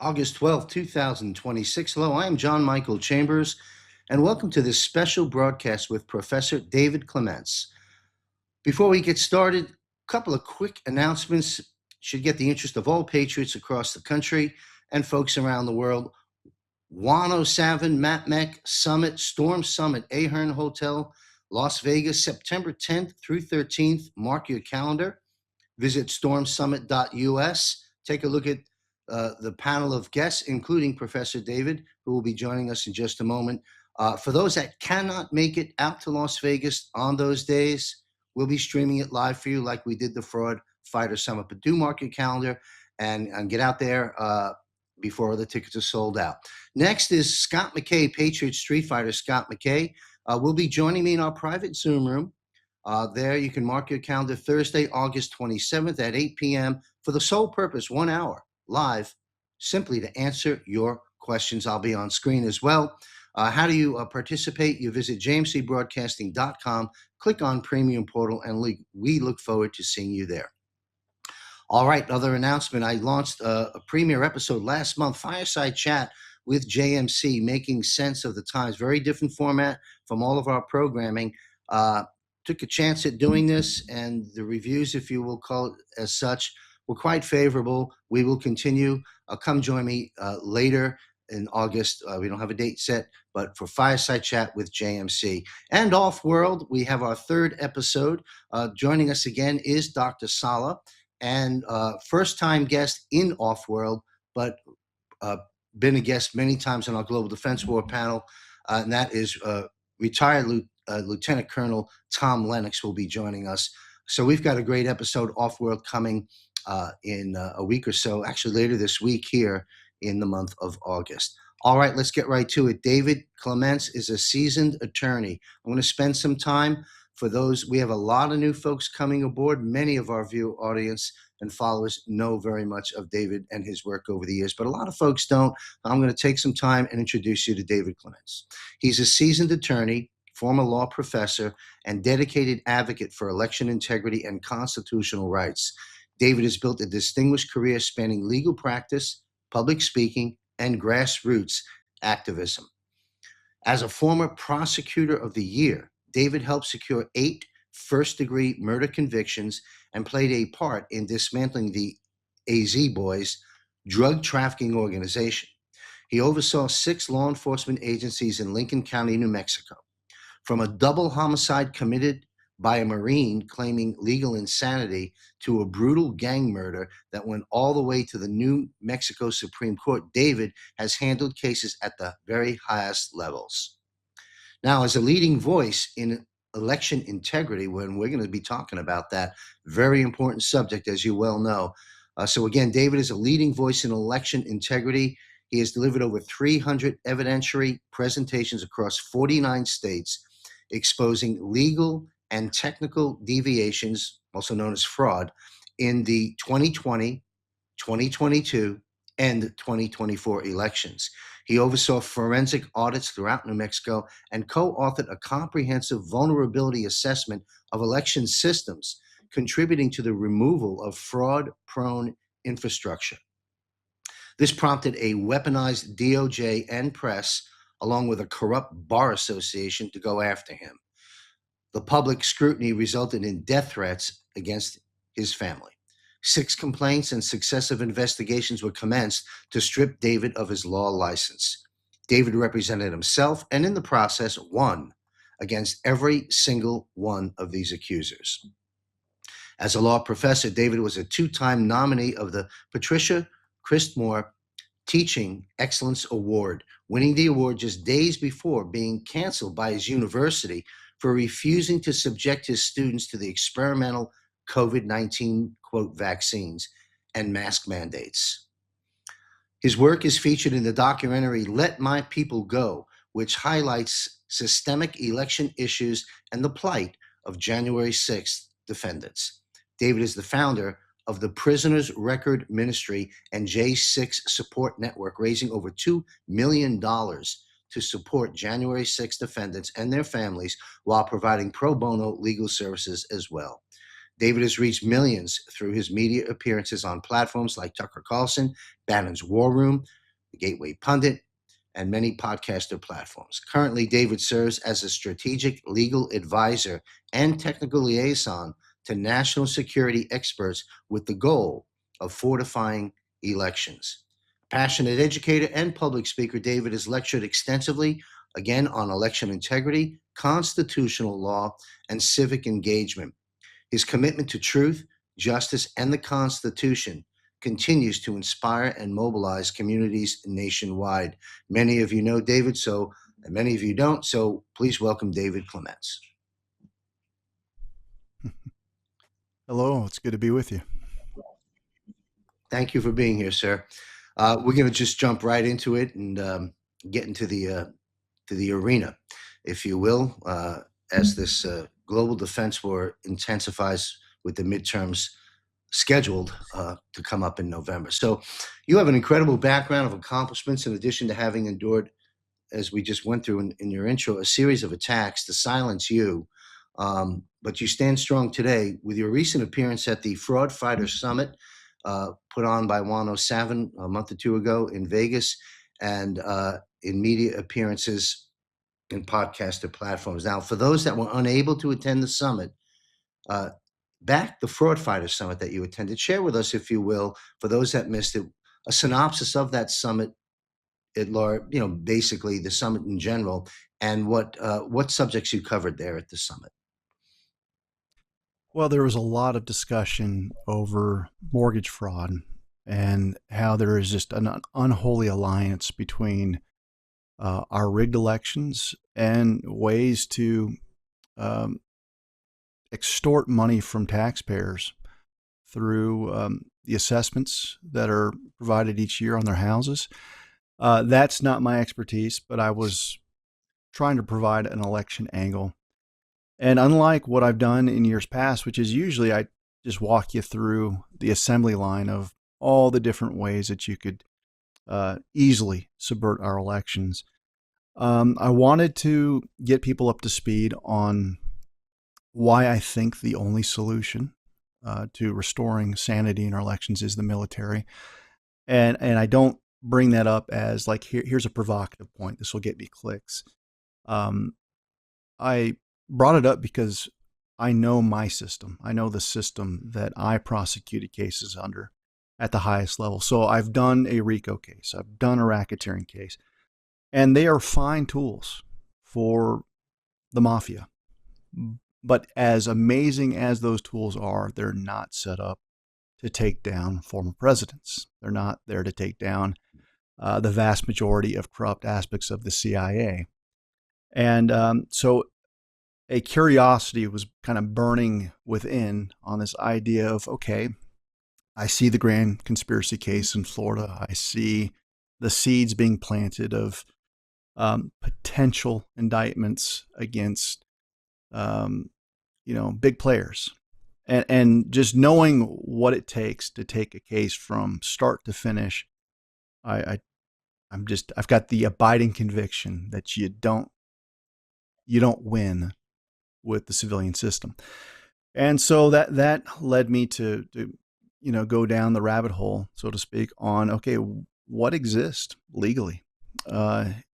August 12th, 2026. Hello, I am John Michael Chambers, and welcome to this special broadcast with Professor David Clements. Before we get started, a couple of quick announcements should get the interest of all patriots across the country and folks around the world. Wano Savin, Matmec Summit, Storm Summit, Ahern Hotel, Las Vegas, September 10th through 13th. Mark your calendar. Visit stormsummit.us. Take a look at the panel of guests, including Professor David, who will be joining us in just a moment. For those that cannot make it out to Las Vegas on those days, we'll be streaming it live for you like we did the Fraud Fighter Summit. But do mark your calendar and get out there before the tickets are sold out. Next is Scott McKay, Patriot Street Fighter Scott McKay, will be joining me in our private Zoom room. There you can mark your calendar Thursday, August 27th at 8 p.m. for the sole purpose, 1 hour live, simply to answer your questions. I'll be on screen as well. How do you participate? You visit jmcbroadcasting.com, click on Premium Portal, and we look forward to seeing you there. All right, another announcement. I launched a premiere episode last month, Fireside Chat with JMC, making sense of the times. Very different format from all of our programming. Took a chance at doing this, and the reviews, if you will call it as such, were quite favorable. We will continue. Come join me later in August. We don't have a date set, but for Fireside Chat with JMC. And Off-World, we have our third episode. Joining us again is Dr. Sala, and first-time guest in Off-World, but been a guest many times on our Global Defense War panel, and that is retired Lieutenant Colonel Tom Lennox will be joining us. So we've got a great episode Off-World coming in a week or so, actually later this week here in the month of August. All right, let's get right to it. David Clements is a seasoned attorney. I'm going to spend some time for those. We have a lot of new folks coming aboard. Many of our viewer audience and followers know very much of David and his work over the years, but a lot of folks don't. I'm going to take some time and introduce you to David Clements. He's a seasoned attorney, former law professor, and dedicated advocate for election integrity and constitutional rights. David has built a distinguished career spanning legal practice, public speaking, and grassroots activism. As a former prosecutor of the year, David helped secure 8 first-degree murder convictions and played a part in dismantling the AZ Boys drug trafficking organization. He oversaw 6 law enforcement agencies in Lincoln County, New Mexico. From a double homicide committed by a Marine claiming legal insanity to a brutal gang murder that went all the way to the New Mexico Supreme Court, David has handled cases at the very highest levels. Now, as a leading voice in election integrity, when we're going to be talking about that very important subject, as you well know. So again, David is a leading voice in election integrity. He has delivered over 300 evidentiary presentations across 49 states, exposing legal and technical deviations, also known as fraud, in the 2020, 2022, and 2024 elections. He oversaw forensic audits throughout New Mexico and co-authored a comprehensive vulnerability assessment of election systems, contributing to the removal of fraud-prone infrastructure. This prompted a weaponized DOJ and press, along with a corrupt bar association, to go after him. The public scrutiny resulted in death threats against his family. 6 complaints and successive investigations were commenced to strip David of his law license. David represented himself and in the process won against every single one of these accusers. As a law professor, David was a 2-time nominee of the Patricia Christmore Teaching Excellence Award, winning the award just days before being canceled by his university for refusing to subject his students to the experimental COVID-19, quote, vaccines and mask mandates. His work is featured in the documentary Let My People Go, which highlights systemic election issues and the plight of January 6th defendants. David is the founder of the Prisoners Record Ministry and J6 Support Network, raising over $2 million to support January 6 defendants and their families while providing pro bono legal services as well. David has reached millions through his media appearances on platforms like Tucker Carlson, Bannon's War Room, The Gateway Pundit, and many podcaster platforms. Currently, David serves as a strategic legal advisor and technical liaison to national security experts with the goal of fortifying elections. Passionate educator and public speaker, David has lectured extensively, again, on election integrity, constitutional law, and civic engagement. His commitment to truth, justice, and the Constitution continues to inspire and mobilize communities nationwide. Many of you know David, and many of you don't, so please welcome David Clements. Hello, it's good to be with you. Thank you for being here, sir. We're going to just jump right into it and get into the arena, if you will, as this global defense war intensifies with the midterms scheduled to come up in November. So you have an incredible background of accomplishments in addition to having endured, as we just went through in your intro, a series of attacks to silence you. But you stand strong today with your recent appearance at the Fraud Fighter Summit put on by Juan O'Savin a month or two ago in Vegas, and in media appearances and podcaster platforms. Now, for those that were unable to attend the summit, back the Fraud Fighter Summit that you attended, share with us, if you will, for those that missed it, a synopsis of that summit at large, basically the summit in general, and what subjects you covered there at the summit. Well, there was a lot of discussion over mortgage fraud and how there is just an unholy alliance between our rigged elections and ways to extort money from taxpayers through the assessments that are provided each year on their houses. That's not my expertise, but I was trying to provide an election angle. And unlike what I've done in years past, which is usually I just walk you through the assembly line of all the different ways that you could easily subvert our elections, I wanted to get people up to speed on why I think the only solution to restoring sanity in our elections is the military. And I don't bring that up as like, here's a provocative point, this will get me clicks. I brought it up because I know my system. I know the system that I prosecuted cases under at the highest level. So I've done a RICO case. I've done a racketeering case. And they are fine tools for the mafia. But as amazing as those tools are, they're not set up to take down former presidents. They're not there to take down the vast majority of corrupt aspects of the CIA. And so a curiosity was kind of burning within on this idea of, okay, I see the grand conspiracy case in Florida. I see the seeds being planted of potential indictments against, big players. And just knowing what it takes to take a case from start to finish, I've got the abiding conviction that you don't win with the civilian system. And so that led me to go down the rabbit hole, so to speak, on, okay, what exists legally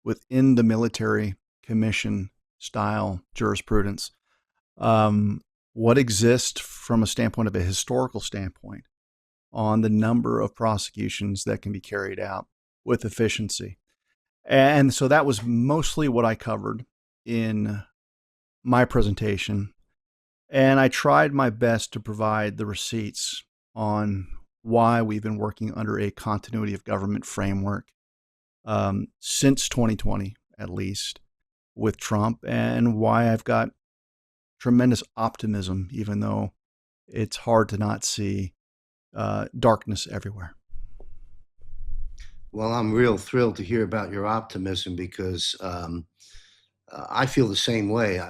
within the military commission style jurisprudence? What exists from a standpoint of a historical standpoint on the number of prosecutions that can be carried out with efficiency? And so that was mostly what I covered in my presentation. And I tried my best to provide the receipts on why we've been working under a continuity of government framework since 2020, at least, with Trump, and why I've got tremendous optimism, even though it's hard to not see darkness everywhere. Well, I'm real thrilled to hear about your optimism because I feel the same way.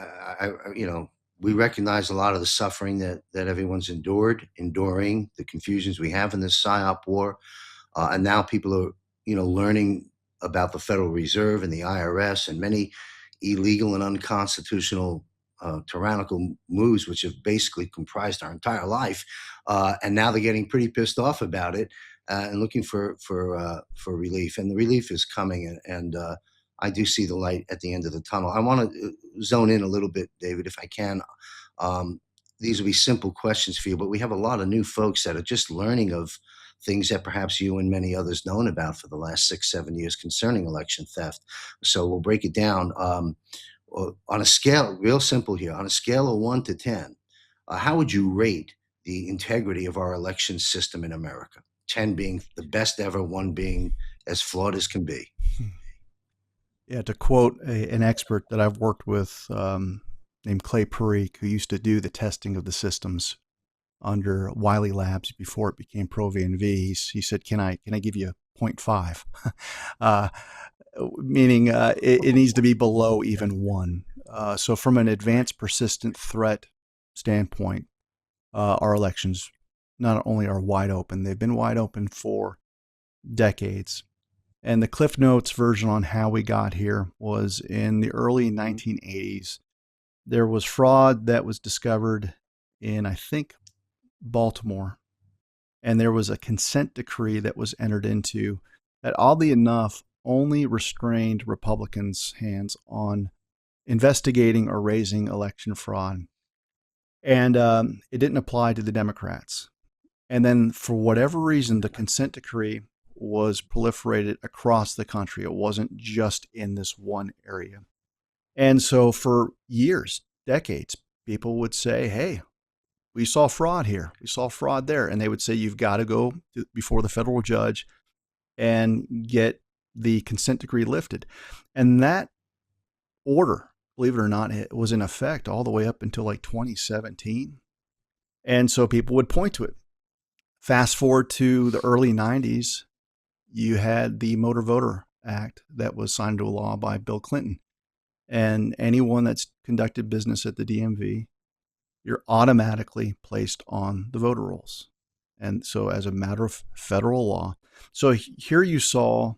We recognize a lot of the suffering that everyone's enduring, the confusions we have in this PSYOP war, and now people are, learning about the Federal Reserve and the IRS and many illegal and unconstitutional tyrannical moves, which have basically comprised our entire life, and now they're getting pretty pissed off about it and looking for relief. And the relief is coming, and I do see the light at the end of the tunnel. I want to zone in a little bit, David, if I can. These will be simple questions for you, but we have a lot of new folks that are just learning of things that perhaps you and many others known about for the last 6-7 years concerning election theft. So we'll break it down on a scale, real simple here, on a scale of 1 to 10. How would you rate the integrity of our election system in America? 10 being the best ever, 1 being as flawed as can be. Yeah, to quote an expert that I've worked with named Clay Parikh, who used to do the testing of the systems under Wiley Labs before it became Pro V&V, he said, "Can I give you 0.5?" Meaning it needs to be below even 1. So from an advanced persistent threat standpoint, our elections not only are wide open, they've been wide open for decades. And the Cliff Notes version on how we got here was in the early 1980s. There was fraud that was discovered in, I think, Baltimore. And there was a consent decree that was entered into that, oddly enough, only restrained Republicans' hands on investigating or raising election fraud. And it didn't apply to the Democrats. And then for whatever reason, the consent decree was proliferated across the country. It wasn't just in this one area. And so for years, decades, people would say, "Hey, we saw fraud here. We saw fraud there." And they would say, "You've got to go before the federal judge and get the consent decree lifted." And that order, believe it or not, it was in effect all the way up until like 2017. And so people would point to it. Fast forward to the early 90s, you had the Motor Voter Act that was signed into law by Bill Clinton. And anyone that's conducted business at the DMV, you're automatically placed on the voter rolls. And so as a matter of federal law. So here you saw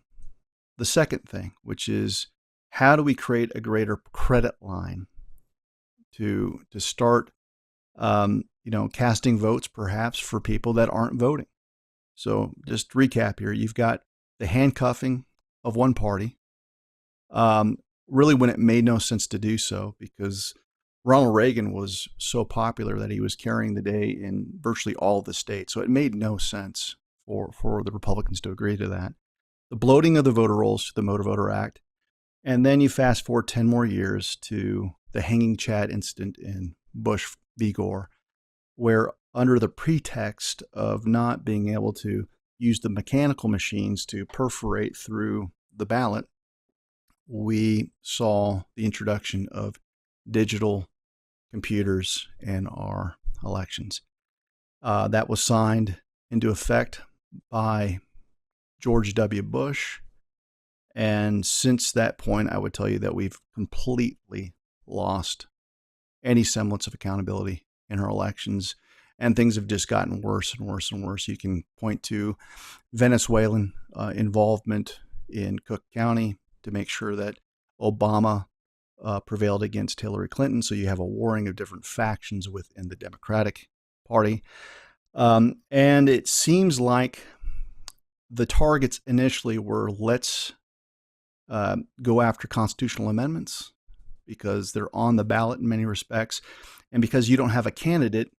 the second thing, which is how do we create a greater credit line to start casting votes perhaps for people that aren't voting. So just to recap here, you've got the handcuffing of one party, really when it made no sense to do so, because Ronald Reagan was so popular that he was carrying the day in virtually all of the states. So it made no sense for the Republicans to agree to that. The bloating of the voter rolls to the Motor Voter Act. And then you fast forward 10 more years to the hanging Chad incident in Bush v. Gore, where under the pretext of not being able to use the mechanical machines to perforate through the ballot, we saw the introduction of digital computers in our elections. That was signed into effect by George W. Bush. And since that point, I would tell you that we've completely lost any semblance of accountability in our elections. And things have just gotten worse and worse and worse. You can point to Venezuelan involvement in Cook County to make sure that Obama prevailed against Hillary Clinton. So you have a warring of different factions within the Democratic Party. And it seems like the targets initially were, let's go after constitutional amendments because they're on the ballot in many respects. And because you don't have a candidate,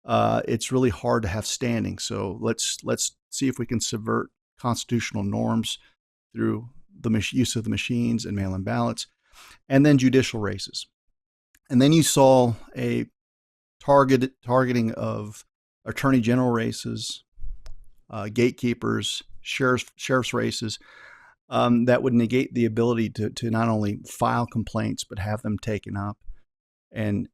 it's really hard to have standing. So let's see if we can subvert constitutional norms through the use of the machines and mail-in ballots, and then judicial races. And then you saw a targeting of attorney general races, gatekeepers, sheriff's races, that would negate the ability to not only file complaints, but have them taken up and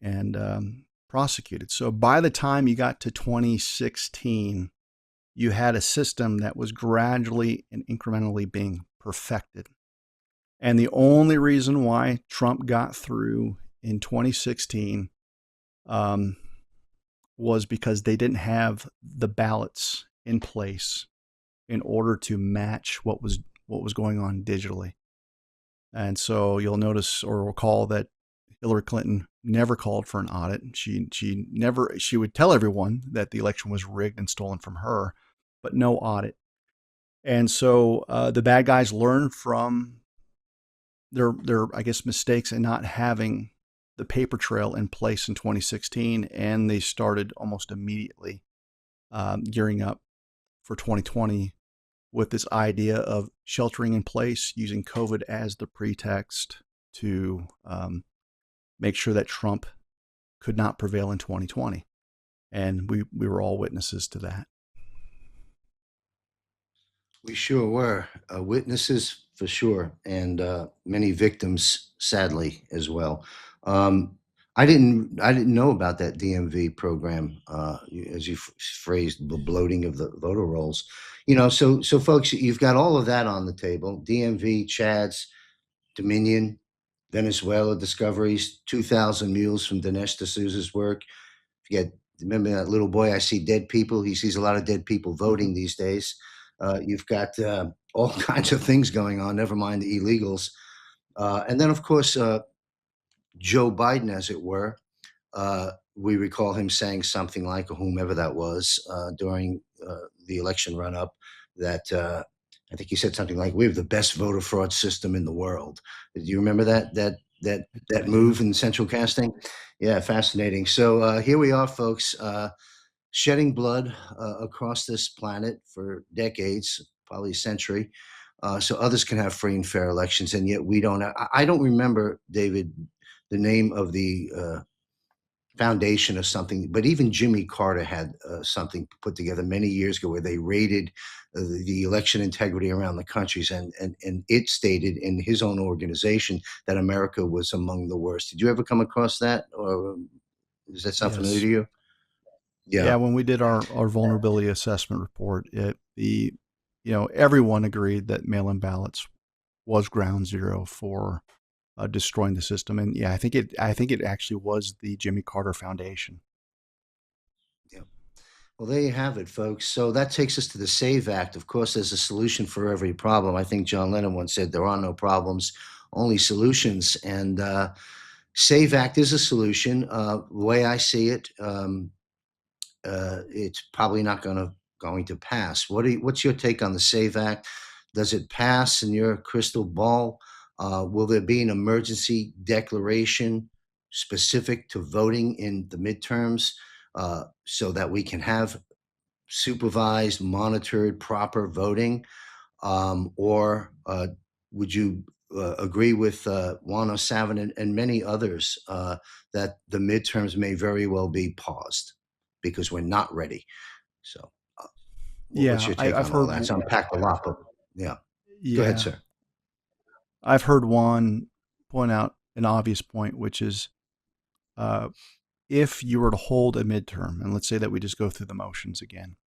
prosecuted. So by the time you got to 2016, you had a system that was gradually and incrementally being perfected. And the only reason why Trump got through in 2016 was because they didn't have the ballots in place in order to match what was going on digitally. And so you'll notice or recall that Hillary Clinton never called for an audit. She would tell everyone that the election was rigged and stolen from her, but no audit. And so the bad guys learned from their I guess mistakes in not having the paper trail in place in 2016, and they started almost immediately gearing up for 2020 with this idea of sheltering in place, using COVID as the pretext to make sure that Trump could not prevail in 2020. And we were all witnesses to that. We sure were witnesses for sure, and many victims, sadly, as well. I didn't know about that DMV program, as you phrased, the bloating of the voter rolls. So folks, you've got all of that on the table: DMV, Chad's, Dominion, Venezuela discoveries, 2,000 mules from Dinesh D'Souza's work. Remember that little boy? I see dead people. He sees a lot of dead people voting these days. You've got all kinds of things going on, never mind the illegals. And then, of course, Joe Biden, as it were. We recall him saying something like, or whomever that was, during the election run-up, that I think he said something like, "We have the best voter fraud system in the world." Do you remember that move in central casting? Yeah, fascinating. So here we are, folks. Shedding blood across this planet for decades, probably a century, so others can have free and fair elections, and yet we don't. I don't remember, David, the name of the foundation or something, but even Jimmy Carter had something put together many years ago where they rated the election integrity around the countries, and it stated in his own organization that America was among the worst. Did you ever come across that, or does that sound familiar Yes. to you? Yeah, Yeah. when we did our vulnerability assessment report, everyone agreed that mail-in ballots was ground zero for destroying the system. And yeah, I think it actually was the Jimmy Carter Foundation. Yeah. Well, there you have it, folks. So that takes us to the SAVE Act. Of course, there's a solution for every problem. I think John Lennon once said, "There are no problems, only solutions." And SAVE Act is a solution. The way I see it, it's probably not going to pass. What's your take on the SAVE Act? Does it pass in your crystal ball? Will there be an emergency declaration specific to voting in the midterms, so that we can have supervised, monitored, proper voting? Or would you agree with Juan O'Savin and many others, that the midterms may very well be paused because we're not ready? So, what's Yeah, your take I've on all heard. that? It's unpacked a lot, but yeah. Go ahead, Yeah, sir. I've heard Juan point out an obvious point, which is uh, if you were to hold a midterm, and let's say that we just go through the motions again,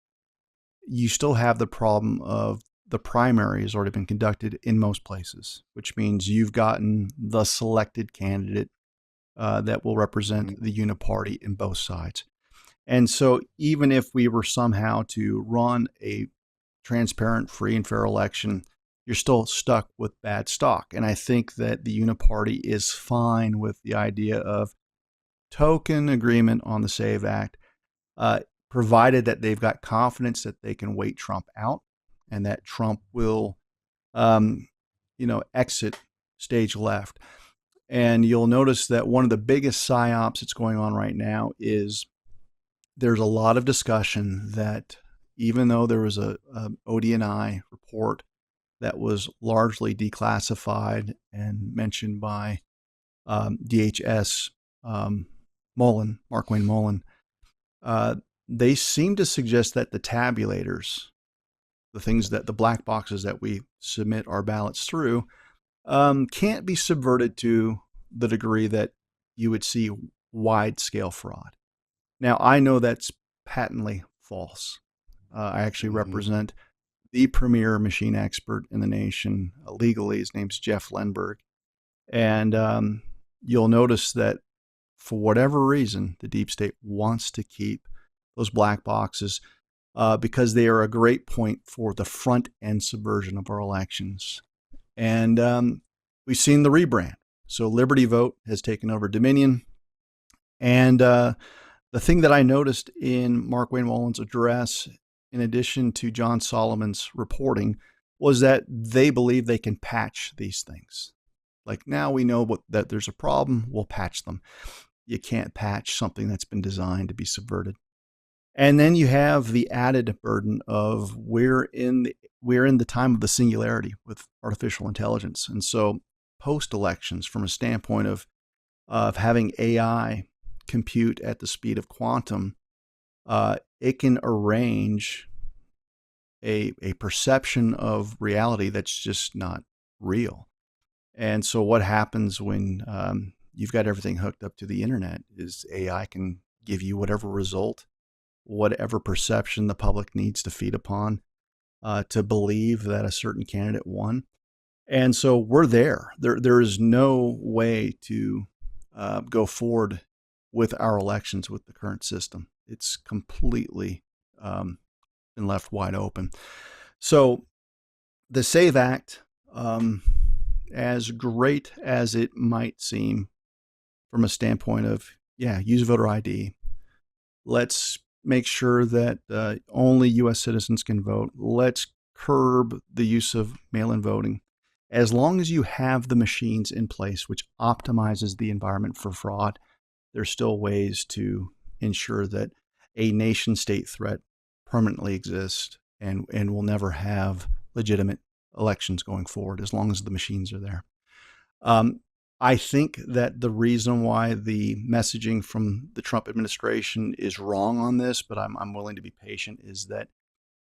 you still have the problem of the primary has already been conducted in most places, which means you've gotten the selected candidate that will represent Mhm. the uniparty in both sides. And so, even if we were somehow to run a transparent, free, and fair election, you're still stuck with bad stock. And I think that the uniparty is fine with the idea of token agreement on the SAVE Act, provided that they've got confidence that they can wait Trump out and that Trump will, um, exit stage left. And you'll notice that one of the biggest psyops that's going on right now is there's a lot of discussion that even though there was a ODNI report that was largely declassified and mentioned by DHS Mark Wayne Mullen, they seem to suggest that the tabulators, the things that the black boxes that we submit our ballots through, can't be subverted to the degree that you would see wide scale fraud. Now, I know that's patently false. I actually Mhm. represent the premier machine expert in the nation legally. His name's Jeff Lenberg. And you'll notice that for whatever reason, the deep state wants to keep those black boxes because they are a great point for the front end subversion of our elections. And we've seen the rebrand. So Liberty Vote has taken over Dominion. And the thing that I noticed in Mark Wayne Mullen's address, in addition to John Solomon's reporting, was that they believe they can patch these things. Like, now we know that there's a problem, we'll patch them. You can't patch something that's been designed to be subverted. And then you have the added burden of we're in the time of the singularity with artificial intelligence. And so post elections, from a standpoint of having AI compute at the speed of quantum, it can arrange a perception of reality that's just not real. And so what happens when you've got everything hooked up to the internet is AI can give you whatever result, whatever perception the public needs to feed upon to believe that a certain candidate won. And so we're there. There is no way to go forward with our elections with the current system. It's completely been left wide open. So the SAVE Act, as great as it might seem from a standpoint of, yeah, use voter ID, let's make sure that only U.S. citizens can vote, let's curb the use of mail-in voting. As long as you have the machines in place, which optimizes the environment for fraud, there's still ways to ensure that a nation-state threat permanently exists and will never have legitimate elections going forward as long as the machines are there. I think that the reason why the messaging from the Trump administration is wrong on this, but I'm willing to be patient, is that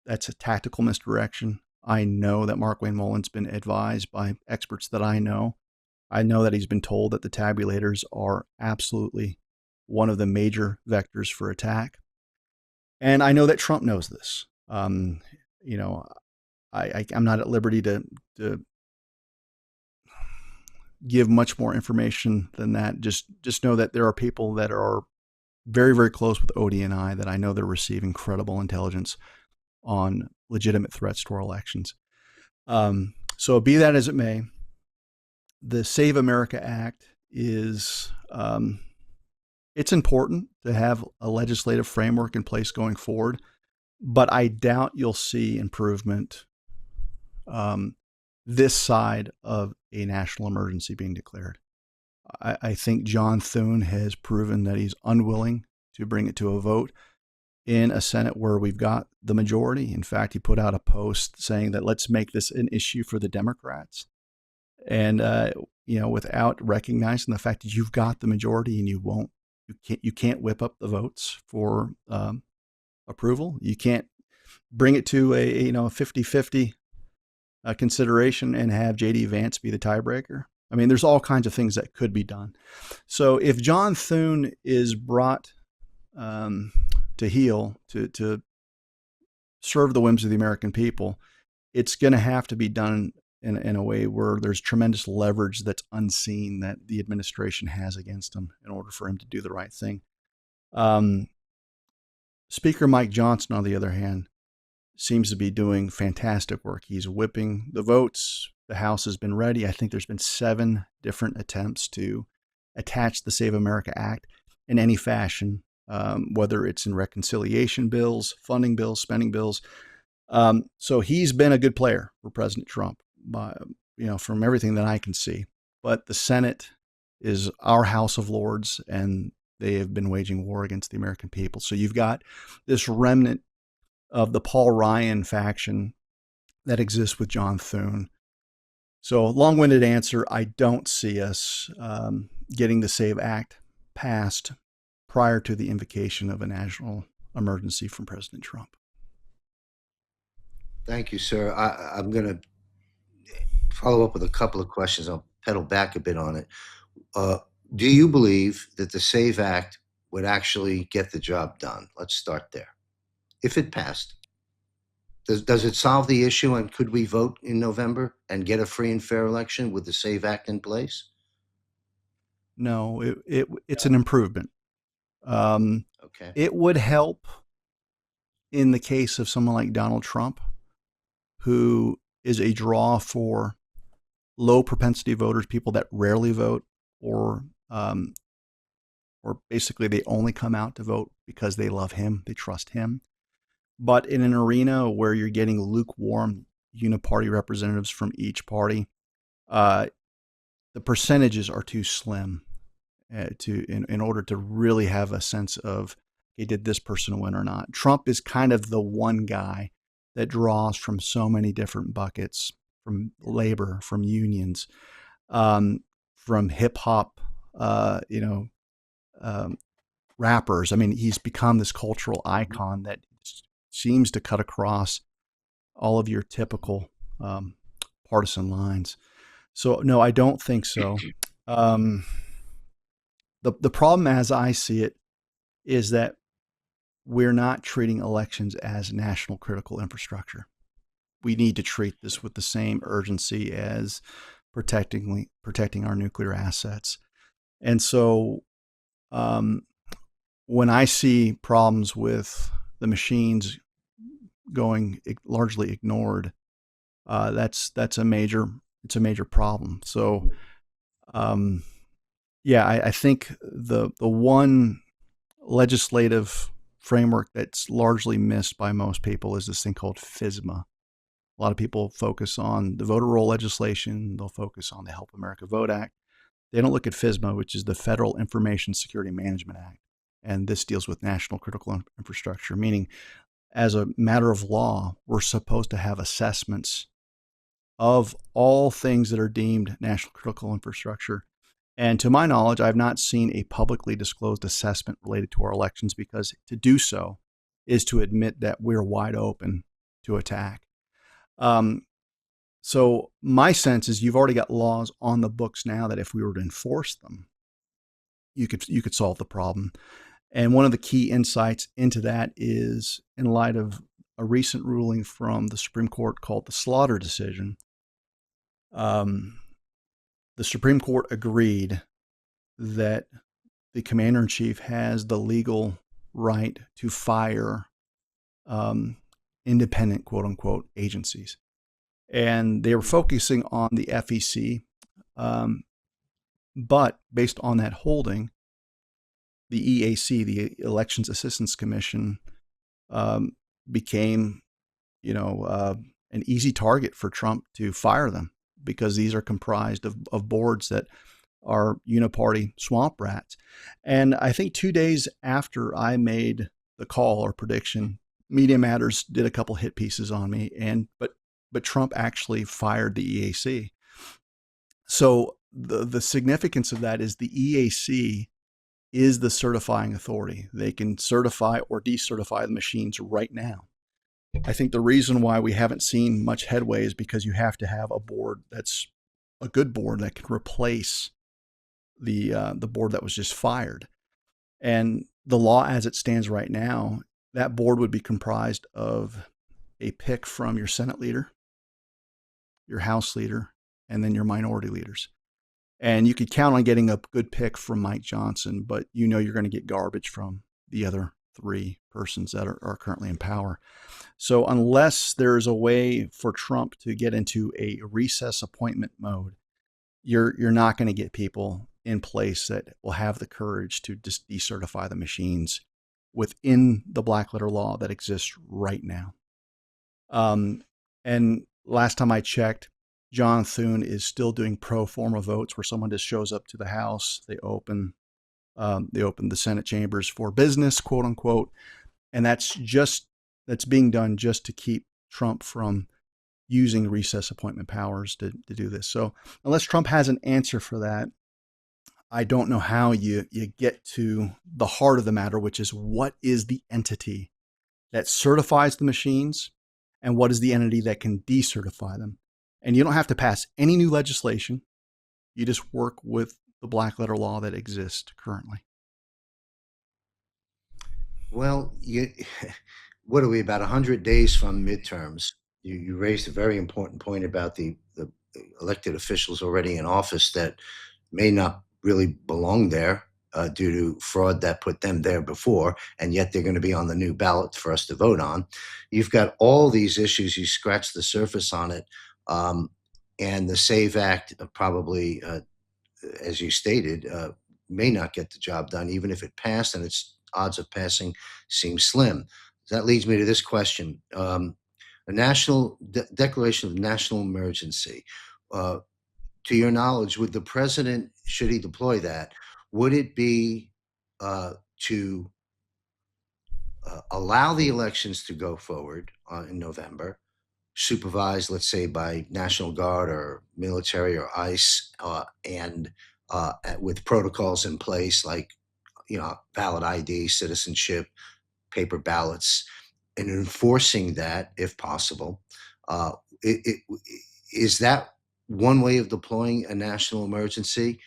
that's a tactical misdirection. I know that Mark Wayne Mullen's been advised by experts that I know. I know that he's been told that the tabulators are absolutely one of the major vectors for attack. And I know that Trump knows this. I'm not at liberty to give much more information than that. Just know that there are people that are very, very close with ODNI that I know they're receiving credible intelligence on legitimate threats to our elections. So be that as it may, the Save America Act is, it's important to have a legislative framework in place going forward, but I doubt you'll see improvement this side of a national emergency being declared. I think John Thune has proven that he's unwilling to bring it to a vote in a Senate where we've got the majority. In fact, he put out a post saying that let's make this an issue for the Democrats. And, without recognizing the fact that you've got the majority and you can't whip up the votes for approval. You can't bring it to a 50-50 consideration and have J.D. Vance be the tiebreaker. I mean, there's all kinds of things that could be done. So if John Thune is brought to heel, to serve the whims of the American people, it's going to have to be done in a way where there's tremendous leverage that's unseen that the administration has against him in order for him to do the right thing. Speaker Mike Johnson, on the other hand, seems to be doing fantastic work. He's whipping the votes. The House has been ready. I think there's been 7 different attempts to attach the Save America Act in any fashion, whether it's in reconciliation bills, funding bills, spending bills. So he's been a good player for President Trump, from everything that I can see. But the Senate is our House of Lords, and they have been waging war against the American people. So you've got this remnant of the Paul Ryan faction that exists with John Thune. So long-winded answer, I don't see us getting the SAVE Act passed prior to the invocation of a national emergency from President Trump. Thank you, sir. I'm going to follow up with a couple of questions. I'll pedal back a bit on it. Do you believe that the SAVE Act would actually get the job done? Let's start there. If it passed, does it solve the issue, and could we vote in November and get a free and fair election with the SAVE Act in place? No, it's an improvement. Okay. It would help in the case of someone like Donald Trump, who is a draw for low propensity voters, people that rarely vote, or um, or basically they only come out to vote because they love him, they trust him. But in an arena where you're getting lukewarm uniparty representatives from each party, uh, the percentages are too slim in order to really have a sense of, okay, did this person win or not? Trump is kind of the one guy that draws from so many different buckets, from labor, from unions, um, from hip hop, you know, um, rappers. I mean, he's become this cultural icon that seems to cut across all of your typical um, partisan lines. So no, I don't think so. Um, the problem, as I see it, is that we're not treating elections as national critical infrastructure. We need to treat this with the same urgency as protecting our nuclear assets. And so, um, when I see problems with the machines going largely ignored, that's a major problem. So, um, yeah, I think the one legislative framework that's largely missed by most people is this thing called FISMA. A lot of people focus on the voter roll legislation. They'll focus on the Help America Vote Act. They don't look at FISMA, which is the Federal Information Security Management Act. And this deals with national critical infrastructure, meaning as a matter of law, we're supposed to have assessments of all things that are deemed national critical infrastructure. And to my knowledge, I've not seen a publicly disclosed assessment related to our elections, because to do so is to admit that we're wide open to attack. Um, so my sense is you've already got laws on the books now that if we were to enforce them, you could solve the problem. And one of the key insights into that is, in light of a recent ruling from the Supreme Court called the Slaughter decision. The Supreme Court agreed that the commander-in-chief has the legal right to fire independent, quote-unquote, agencies. And they were focusing on the FEC, but based on that holding, the EAC, the Elections Assistance Commission, became, an easy target for Trump to fire them, because these are comprised of boards that are uniparty swamp rats. And I think 2 days after I made the call or prediction, Media Matters did a couple hit pieces on me, but Trump actually fired the EAC. So the significance of that is the EAC is the certifying authority. They can certify or decertify the machines right now. I think the reason why we haven't seen much headway is because you have to have a board that's a good board that can replace the board that was just fired. And the law as it stands right now, that board would be comprised of a pick from your Senate leader, your House leader, and then your minority leaders. And you could count on getting a good pick from Mike Johnson, but you're going to get garbage from the other three persons that are currently in power. So unless there's a way for Trump to get into a recess appointment mode, you're not going to get people in place that will have the courage to just decertify the machines within the black letter law that exists right now. And last time I checked, John Thune is still doing pro forma votes, where someone just shows up to the House, they open the Senate chambers for business, quote unquote, and that's being done just to keep Trump from using recess appointment powers to do this. So unless Trump has an answer for that, I don't know how you get to the heart of the matter, which is what is the entity that certifies the machines and what is the entity that can decertify them. And you don't have to pass any new legislation. You just work with the black letter law that exists currently. Well, what are we, about 100 days from midterms? You raised a very important point about the elected officials already in office that may not really belong there due to fraud that put them there before, and yet they're going to be on the new ballot for us to vote on. You've got all these issues. You scratch the surface on it. and the SAVE Act probably, as you stated, may not get the job done, even if it passed, and its odds of passing seem slim. That leads me to this question. A national declaration of national emergency. Uh, to your knowledge, would the president, should he deploy that, would it be to allow the elections to go forward in November, supervised, let's say, by National Guard or military or ICE, and with protocols in place like, valid ID, citizenship, paper ballots, and enforcing that if possible? Uh, is that one way of deploying a national emergency?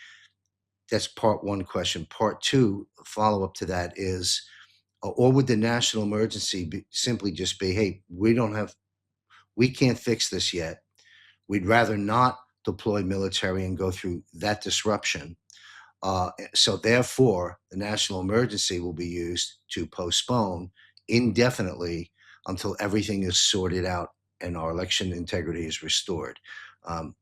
That's part one question. Part two, follow up to that is, or would the national emergency simply just be, hey, we can't fix this yet. We'd rather not deploy military and go through that disruption. So therefore, the national emergency will be used to postpone indefinitely until everything is sorted out and our election integrity is restored. Um,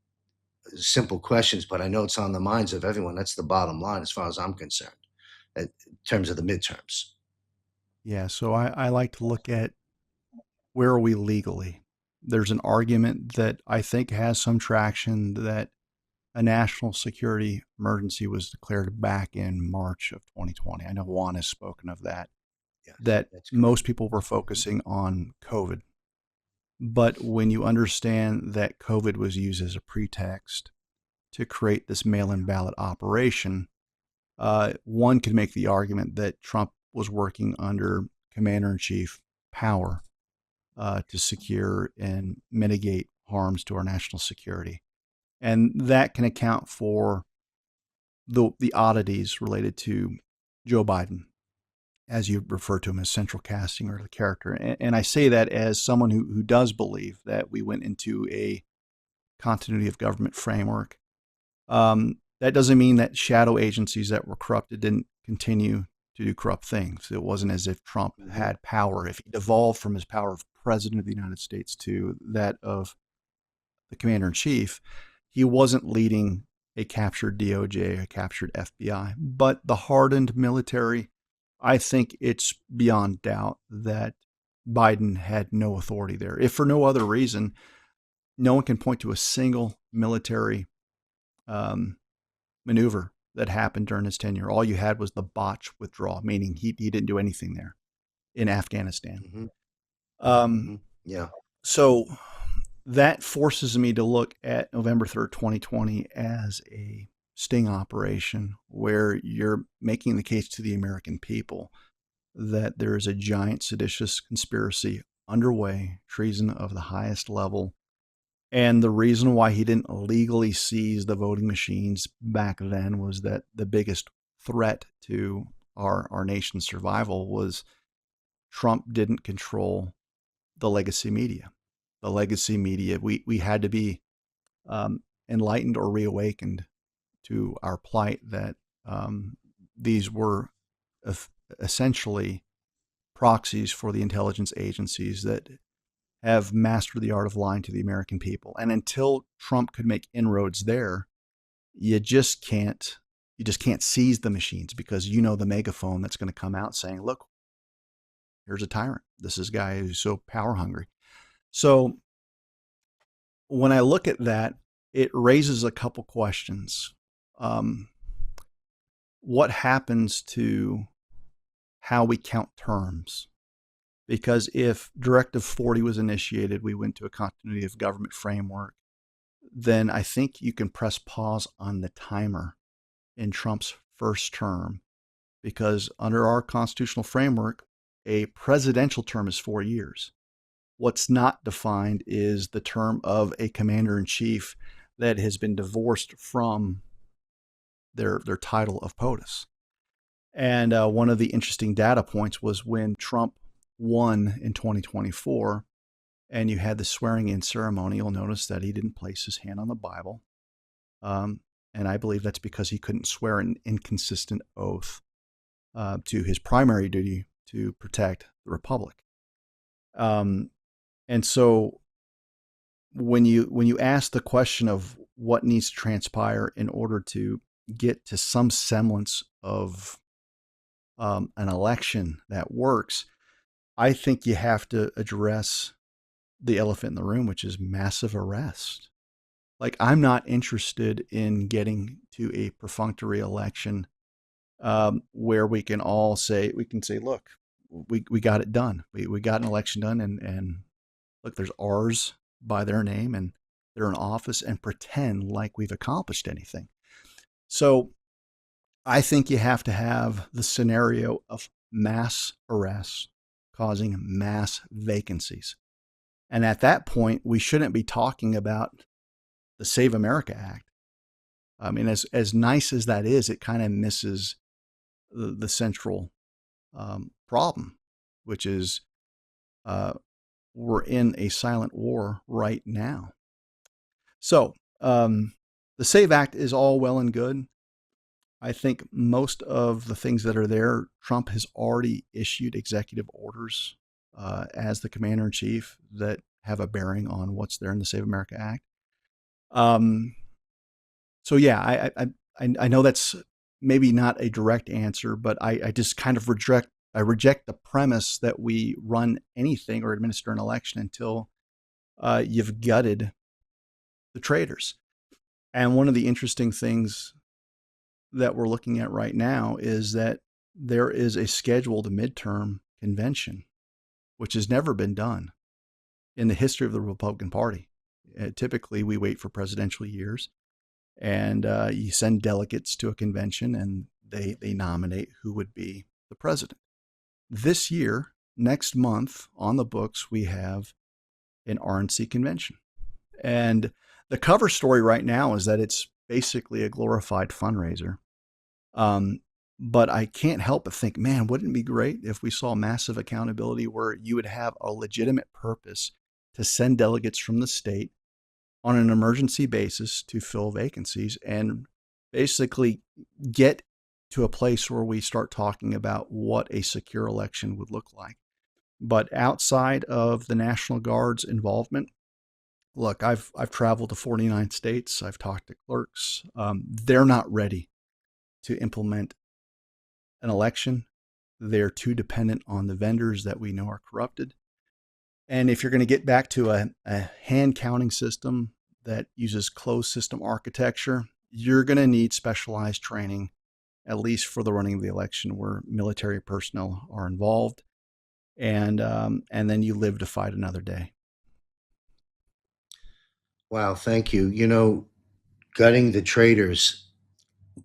Simple questions, but I know it's on the minds of everyone. That's the bottom line as far as I'm concerned, in terms of the midterms. Yeah, so I like to look at where are we legally. There's an argument that I think has some traction that a national security emergency was declared back in March of 2020. I know Juan has spoken of that, Yes, that that's correct. most people were focusing on COVID. But when you understand that COVID was used as a pretext to create this mail-in ballot operation, one could make the argument that Trump was working under commander-in-chief power to secure and mitigate harms to our national security. And that can account for the oddities related to Joe Biden, as you refer to him as central casting or the character. And I say that as someone who does believe that we went into a continuity of government framework. That doesn't mean that shadow agencies that were corrupted didn't continue to do corrupt things. It wasn't as if Trump had power. If he devolved from his power of president of the United States to that of the commander in chief, he wasn't leading a captured DOJ, a captured FBI. But the hardened military, I think it's beyond doubt that Biden had no authority there. If for no other reason, no one can point to a single military maneuver that happened during his tenure. All you had was the botch withdrawal, meaning he didn't do anything there in Afghanistan. Mm-hmm. Um, Mm-hmm. Yeah. so that forces me to look at November 3rd, 2020 as a sting operation where you're making the case to the American people that there is a giant seditious conspiracy underway, treason of the highest level. And the reason why he didn't legally seize the voting machines back then was that the biggest threat to our nation's survival was Trump didn't control the legacy media. The legacy media, we had to be enlightened or reawakened to our plight that these were essentially proxies for the intelligence agencies that have mastered the art of lying to the American people. And until Trump could make inroads there, you just can't seize the machines because you know the megaphone that's going to come out saying, look, here's a tyrant. This is a guy who's so power hungry. So when I look at that, it raises a couple questions. What happens to how we count terms? Because if Directive 40 was initiated, we went to a continuity of government framework, then I think you can press pause on the timer in Trump's first term, because under our constitutional framework, a presidential term is 4 years. What's not defined is the term of a commander-in-chief that has been divorced from their title of POTUS. And one of the interesting data points was when Trump won in 2024 and you had the swearing in ceremony, you'll notice that he didn't place his hand on the Bible. And I believe that's because he couldn't swear an inconsistent oath to his primary duty to protect the Republic. And so when you ask the question of what needs to transpire in order to get to some semblance of an election that works, I think you have to address the elephant in the room, which is massive arrest. Like, I'm not interested in getting to a perfunctory election where we can say, look, we got it done. We got an election done, and look, there's R's by their name, and they're in office, and pretend like we've accomplished anything. So I think you have to have the scenario of mass arrests causing mass vacancies. And at that point, we shouldn't be talking about the Save America Act. I mean, as nice as that is, it kind of misses the central problem, which is we're in a silent war right now. So the SAVE Act is all well and good. I think most of the things that are there, Trump has already issued executive orders as the commander in chief that have a bearing on what's there in the Save America Act. So yeah, I know that's maybe not a direct answer, but I just kind of reject the premise that we run anything or administer an election until you've gutted the traitors. And one of the interesting things that we're looking at right now is that there is a scheduled midterm convention, which has never been done in the history of the Republican Party. Typically, we wait for presidential years, and you send delegates to a convention, and they nominate who would be the president. This year, next month, on the books, we have an RNC convention. And the cover story right now is that it's basically a glorified fundraiser. But I can't help but think, man, wouldn't it be great if we saw massive accountability where you would have a legitimate purpose to send delegates from the state on an emergency basis to fill vacancies and basically get to a place where we start talking about what a secure election would look like. But outside of the National Guard's involvement, look, I've traveled to 49 states. I've talked to clerks. They're not ready to implement an election. They're too dependent on the vendors that we know are corrupted. And if you're going to get back to a hand counting system that uses closed system architecture, you're going to need specialized training, at least for the running of the election, where military personnel are involved. And then you live to fight another day. Wow, thank you. You know, gutting the traitors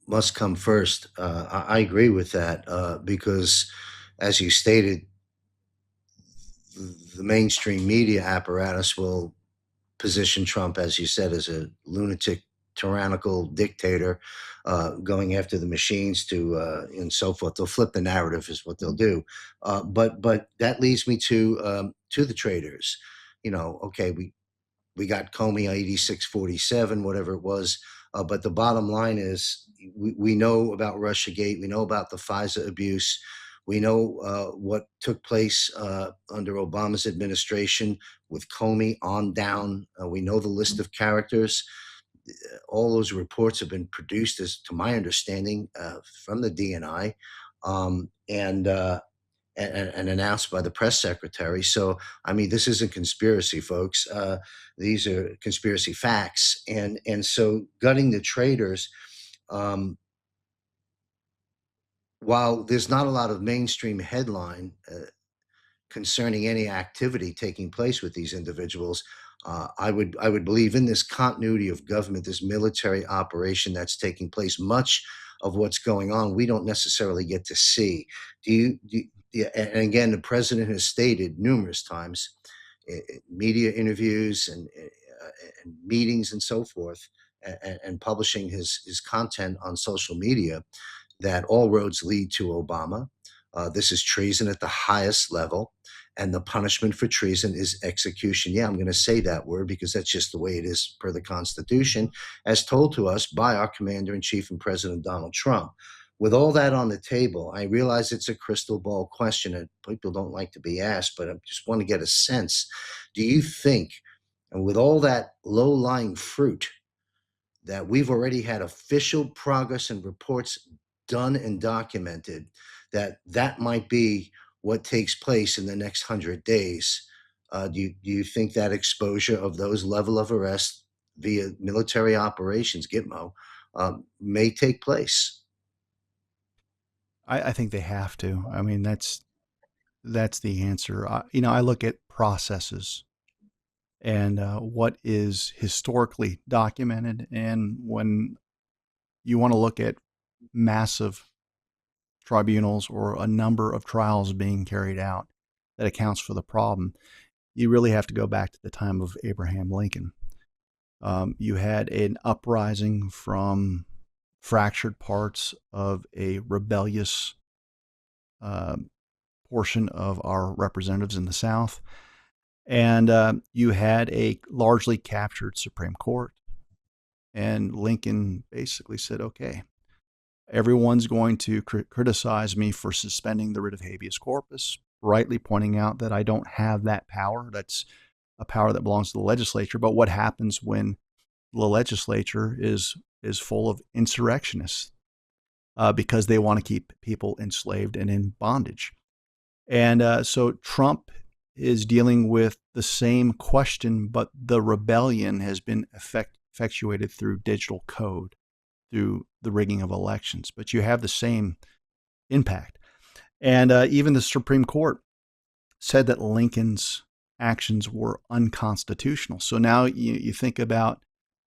must come first. I agree with that because, as you stated, the mainstream media apparatus will position Trump, as you said, as a lunatic, tyrannical dictator going after the machines and so forth. They'll flip the narrative, is what they'll do. But that leads me to the traitors. You know, okay, we got Comey 8647, whatever it was. But the bottom line is we know about Russiagate. We know about the FISA abuse. We know what took place under Obama's administration with Comey on down. We know the list of characters. All those reports have been produced, as to my understanding, from the DNI. And announced by the press secretary. So, I mean, this isn't conspiracy, folks. These are conspiracy facts. And so gutting the traitors, while there's not a lot of mainstream headline concerning any activity taking place with these individuals, I would believe in this continuity of government, this military operation that's taking place. Much of what's going on, we don't necessarily get to see. Yeah, and again, the president has stated numerous times, media interviews and meetings and so forth, and publishing his content on social media, that all roads lead to Obama. This is treason at the highest level, and the punishment for treason is execution. Yeah, I'm going to say that word because that's just the way it is per the Constitution, as told to us by our Commander in Chief and President Donald Trump. With all that on the table, I realize it's a crystal ball question and people don't like to be asked, but I just want to get a sense. Do you think And with all that low-lying fruit, that we've already had official progress and reports done and documented, that might be what takes place in the next 100 days. Do you think that exposure of those level of arrests via military operations, Gitmo, may take place? I think they have to. I mean, that's the answer. I look at processes and what is historically documented, and when you want to look at massive tribunals or a number of trials being carried out that accounts for the problem, you really have to go back to the time of Abraham Lincoln. You had an uprising from fractured parts of a rebellious uh, portion of our representatives in the South. And you had a largely captured Supreme Court. And Lincoln basically said, okay, everyone's going to criticize me for suspending the writ of habeas corpus, rightly pointing out that I don't have that power. That's a power that belongs to the legislature. But what happens when the legislature is full of insurrectionists because they want to keep people enslaved and in bondage? And so Trump is dealing with the same question, but the rebellion has been effectuated through digital code, through the rigging of elections. But you have the same impact. And even the Supreme Court said that Lincoln's actions were unconstitutional. So now you think about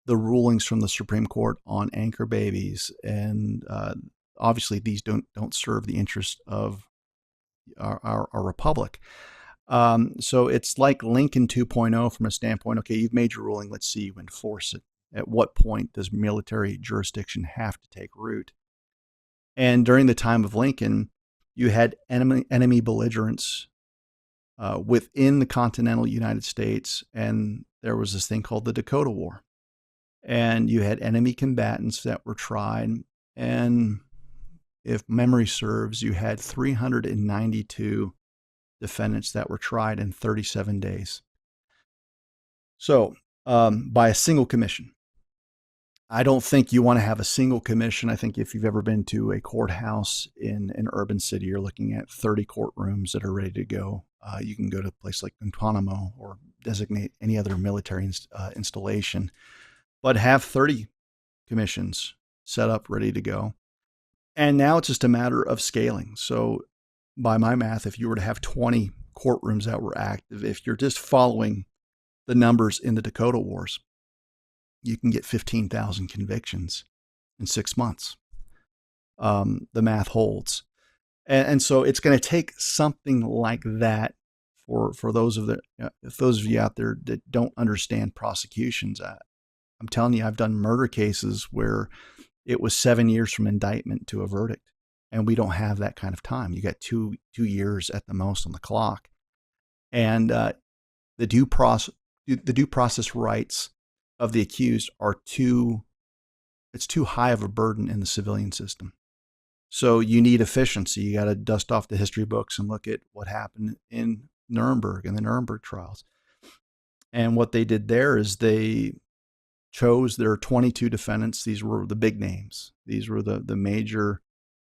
the rulings from the Supreme Court on anchor babies, and obviously these don't serve the interest of our republic. So it's like Lincoln 2.0 from a standpoint, okay, you've made your ruling, let's see you enforce it. At what point does military jurisdiction have to take root? And during the time of Lincoln, you had enemy belligerents within the continental United States, and there was this thing called the Dakota War. And you had enemy combatants that were tried, and if memory serves, you had 392 defendants that were tried in 37 days. So, by a single commission. I don't think you want to have a single commission. I think if you've ever been to a courthouse in an urban city, you're looking at 30 courtrooms that are ready to go. You can go to a place like Guantanamo or designate any other military installation, but have 30 commissions set up, ready to go. And now it's just a matter of scaling. So by my math, if you were to have 20 courtrooms that were active, if you're just following the numbers in the Dakota Wars, you can get 15,000 convictions in 6 months. The math holds. And so it's going to take something like that for those of you out there that don't understand prosecutions. I'm telling you, I've done murder cases where it was 7 years from indictment to a verdict, and we don't have that kind of time. You got two years at the most on the clock, and the due process rights of the accused are too high of a burden in the civilian system. So you need efficiency. You got to dust off the history books and look at what happened in Nuremberg and the Nuremberg trials. And what they did there is they chose their 22 defendants. These were the big names. These were the major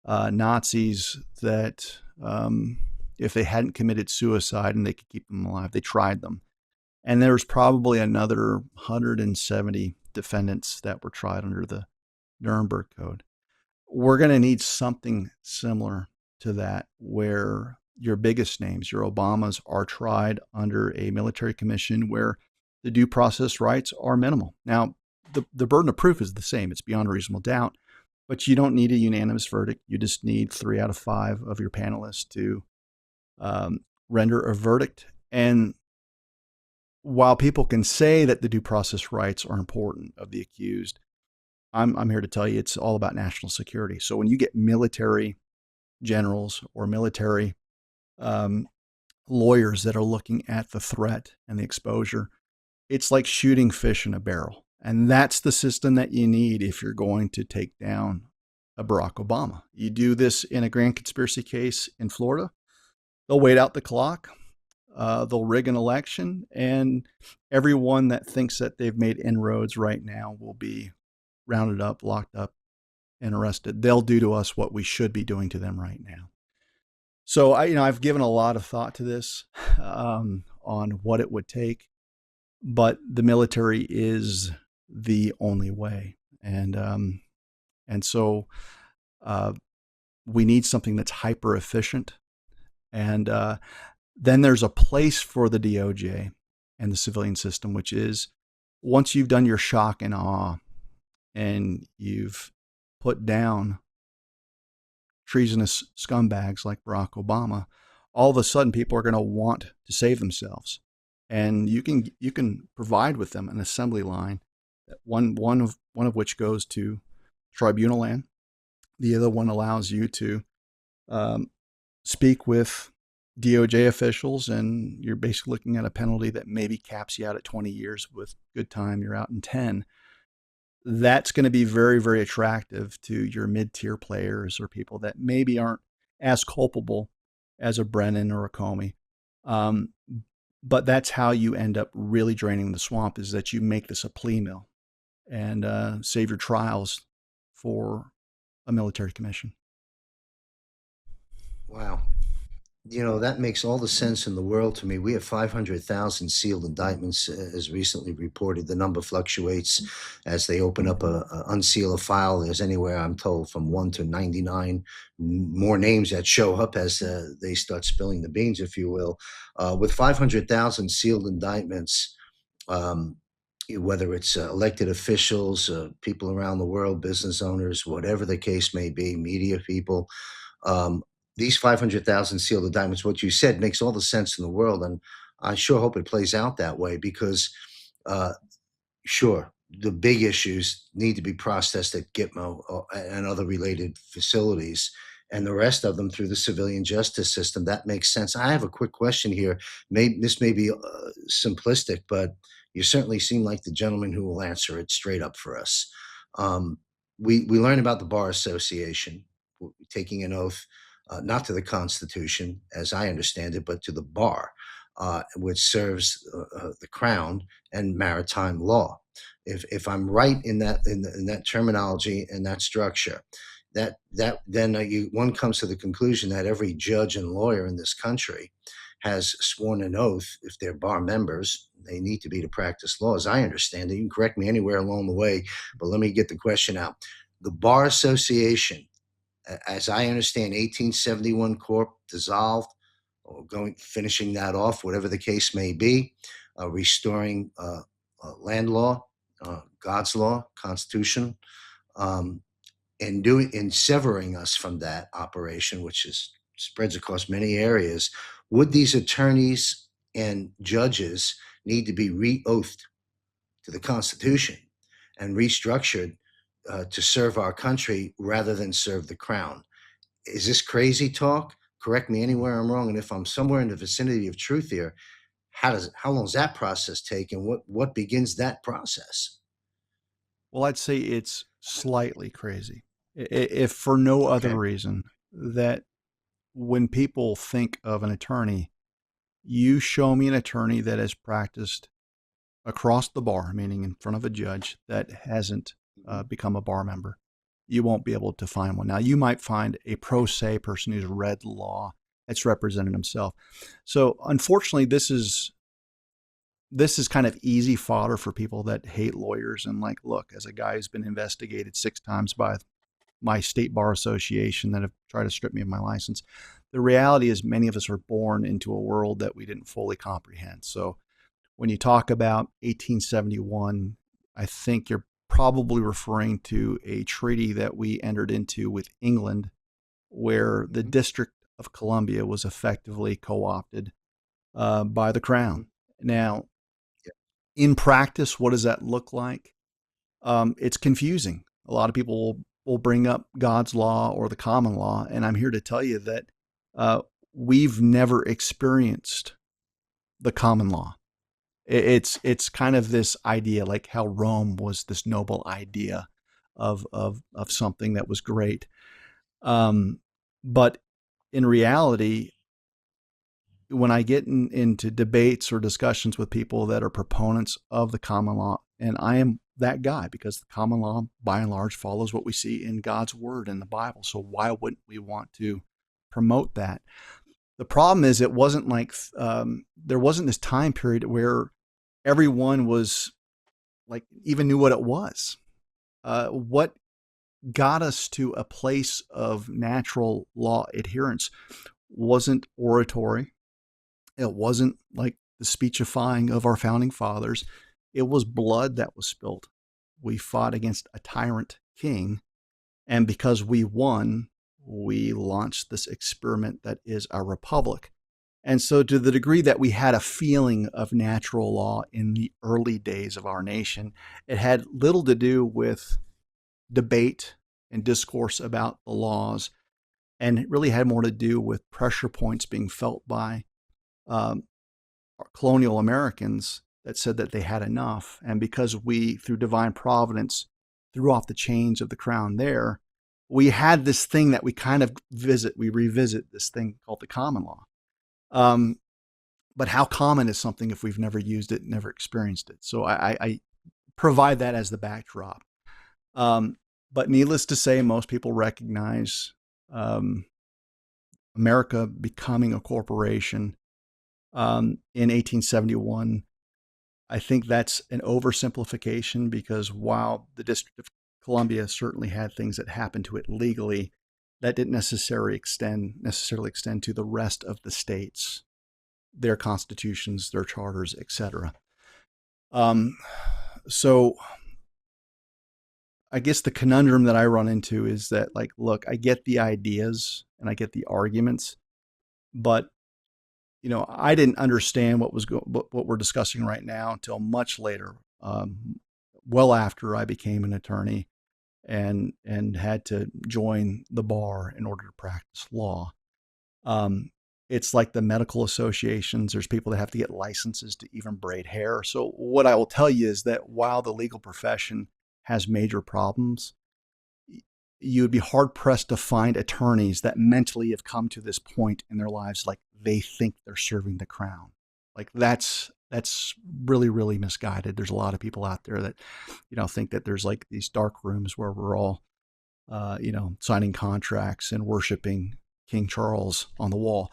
Nazis that if they hadn't committed suicide and they could keep them alive, they tried them. And there's probably another 170 defendants that were tried under the Nuremberg Code. We're going to need something similar to that, where your biggest names, your Obamas, are tried under a military commission where the due process rights are minimal. Now, the burden of proof is the same. It's beyond a reasonable doubt, but you don't need a unanimous verdict. You just need 3 out of 5 of your panelists to render a verdict. And while people can say that the due process rights are important of the accused, I'm here to tell you it's all about national security. So when you get military generals or military lawyers that are looking at the threat and the exposure, it's like shooting fish in a barrel. And that's the system that you need if you're going to take down a Barack Obama. You do this in a grand conspiracy case in Florida, they'll wait out the clock. they'll rig an election, and everyone that thinks that they've made inroads right now will be rounded up, locked up, and arrested. They'll do to us what we should be doing to them right now. So I've given a lot of thought to this, on what it would take, but the military is the only way, and so uh, we need something that's hyper efficient, and then there's a place for the DOJ and the civilian system, which is once you've done your shock and awe and you've put down treasonous scumbags like Barack Obama, all of a sudden people are going to want to save themselves, and you can provide with them an assembly line, one of which goes to tribunal land. The other one allows you to speak with DOJ officials, and you're basically looking at a penalty that maybe caps you out at 20 years. With good time, you're out in 10. That's going to be very, very attractive to your mid-tier players or people that maybe aren't as culpable as a Brennan or a Comey. But that's how you end up really draining the swamp, is that you make this a plea mill and save your trials for a military commission. Wow. That makes all the sense in the world to me. We have 500,000 sealed indictments, as recently reported. The number fluctuates as they open up unseal a file. There's anywhere, I'm told, from 1 to 99 more names that show up as they start spilling the beans, if you will. With 500,000 sealed indictments, whether it's elected officials, people around the world, business owners, whatever the case may be, media people, um, these 500,000 sealed indictments, what you said makes all the sense in the world. And I sure hope it plays out that way because, uh, sure, the big issues need to be processed at Gitmo and other related facilities, and the rest of them through the civilian justice system. That makes sense. I have a quick question here. This may be simplistic, but you certainly seem like the gentleman who will answer it straight up for us. Um, we learn about the Bar Association taking an oath, not to the Constitution, as I understand it, but to the bar, which serves the crown and maritime law. If I'm right in that terminology and that structure, that then one comes to the conclusion that every judge and lawyer in this country has sworn an oath. If they're bar members, they need to be to practice law, as I understand it. You can correct me anywhere along the way, but let me get the question out. The Bar Association, as I understand, 1871 Corp dissolved, or finishing that off, whatever the case may be, restoring land law, God's law, Constitution, um, and severing us from that operation, which spreads across many areas. Would these attorneys and judges need to be re-oathed to the Constitution and restructured to serve our country rather than serve the crown? Is this crazy talk? Correct me anywhere I'm wrong. And if I'm somewhere in the vicinity of truth here, how long does that process take, and what begins that process? Well, I'd say it's slightly crazy, if for no other Okay. reason that when people think of an attorney, you show me an attorney that has practiced across the bar, meaning in front of a judge, that hasn't Mhm. become a bar member. You won't be able to find one. Now, you might find a pro se person who's read law, that's represented himself. So, unfortunately, this is kind of easy fodder for people that hate lawyers and like, look, as a guy who's been investigated 6 times by my state bar association that have tried to strip me of my license, the reality is many of us are born into a world that we didn't fully comprehend. So when you talk about 1871, I think you're probably referring to a treaty that we entered into with England, where the Mhm. District of Columbia was effectively co-opted by the Mhm. crown. Now, Yeah. in practice, what does that look like? It's confusing. A lot of people will bring up God's law or the common law, and I'm here to tell you that uh, we've never experienced the common law. It's kind of this idea, like how Rome was this noble idea of something that was great, but in reality, when I get into debates or discussions with people that are proponents of the common law, and I am that guy because the common law, by and large, follows what we see in God's word in the Bible. So why wouldn't we want to promote that? The problem is it wasn't like there wasn't this time period where everyone was like even knew what it was. What got us to a place of natural law adherence wasn't oratory. It wasn't like the speechifying of our founding fathers. It was blood that was spilled. We fought against a tyrant king, and because we won, we launched this experiment that is a republic. And so, to the degree that we had a feeling of natural law in the early days of our nation, it had little to do with debate and discourse about the laws, and it really had more to do with pressure points being felt by colonial Americans that said that they had enough. And because we, through divine providence, threw off the chains of the crown there, we had this thing that we kind of revisit this thing called the common law. But how common is something if we've never used it, never experienced it? So I provide that as the backdrop. But needless to say, most people recognize America becoming a corporation in 1871. I think that's an oversimplification because while the District of Columbia certainly had things that happened to it legally, that didn't necessarily extend to the rest of the states, their constitutions, their charters, etc. So I guess the conundrum that I run into is that, like, look, I get the ideas and I get the arguments, but I didn't understand what we're discussing right now until much later, well after I became an attorney and had to join the bar in order to practice law. It's like the medical associations. There's people that have to get licenses to even braid hair. So what I will tell you is that while the legal profession has major problems, you would be hard pressed to find attorneys that mentally have come to this point in their lives like they think they're serving the crown. Like that's really, really misguided. There's a lot of people out there that think that there's like these dark rooms where we're all signing contracts and worshiping King Charles on the wall.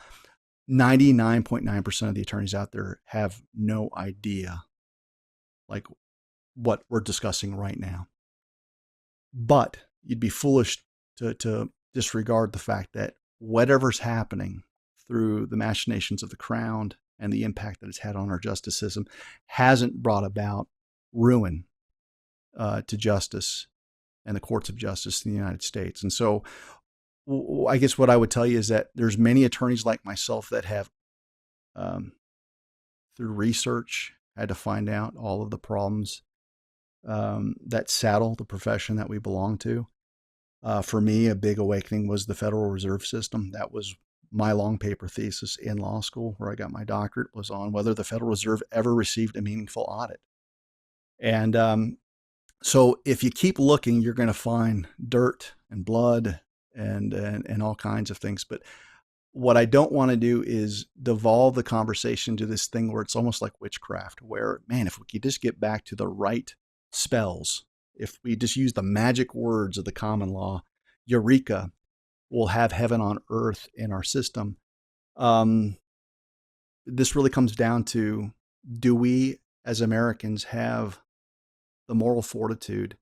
99.9% of the attorneys out there have no idea like what we're discussing right now. But you'd be foolish to disregard the fact that whatever's happening through the machinations of the crown and the impact that it's had on our justice system hasn't brought about ruin to justice and the courts of justice in the United States. And so I guess what I would tell you is that there's many attorneys like myself that have, through research, had to find out all of the problems that saddle the profession that we belong to. For me, a big awakening was the Federal Reserve System. That was my long paper thesis in law school, where I got my doctorate, was on whether the Federal Reserve ever received a meaningful audit. And so if you keep looking, you're going to find dirt and blood and all kinds of things. But what I don't want to do is devolve the conversation to this thing where it's almost like witchcraft, where, man, if we could just get back to the right spells, if we just use the magic words of the common law, eureka, we'll have heaven on earth in our system. This really comes down to, do we as Americans have the moral fortitude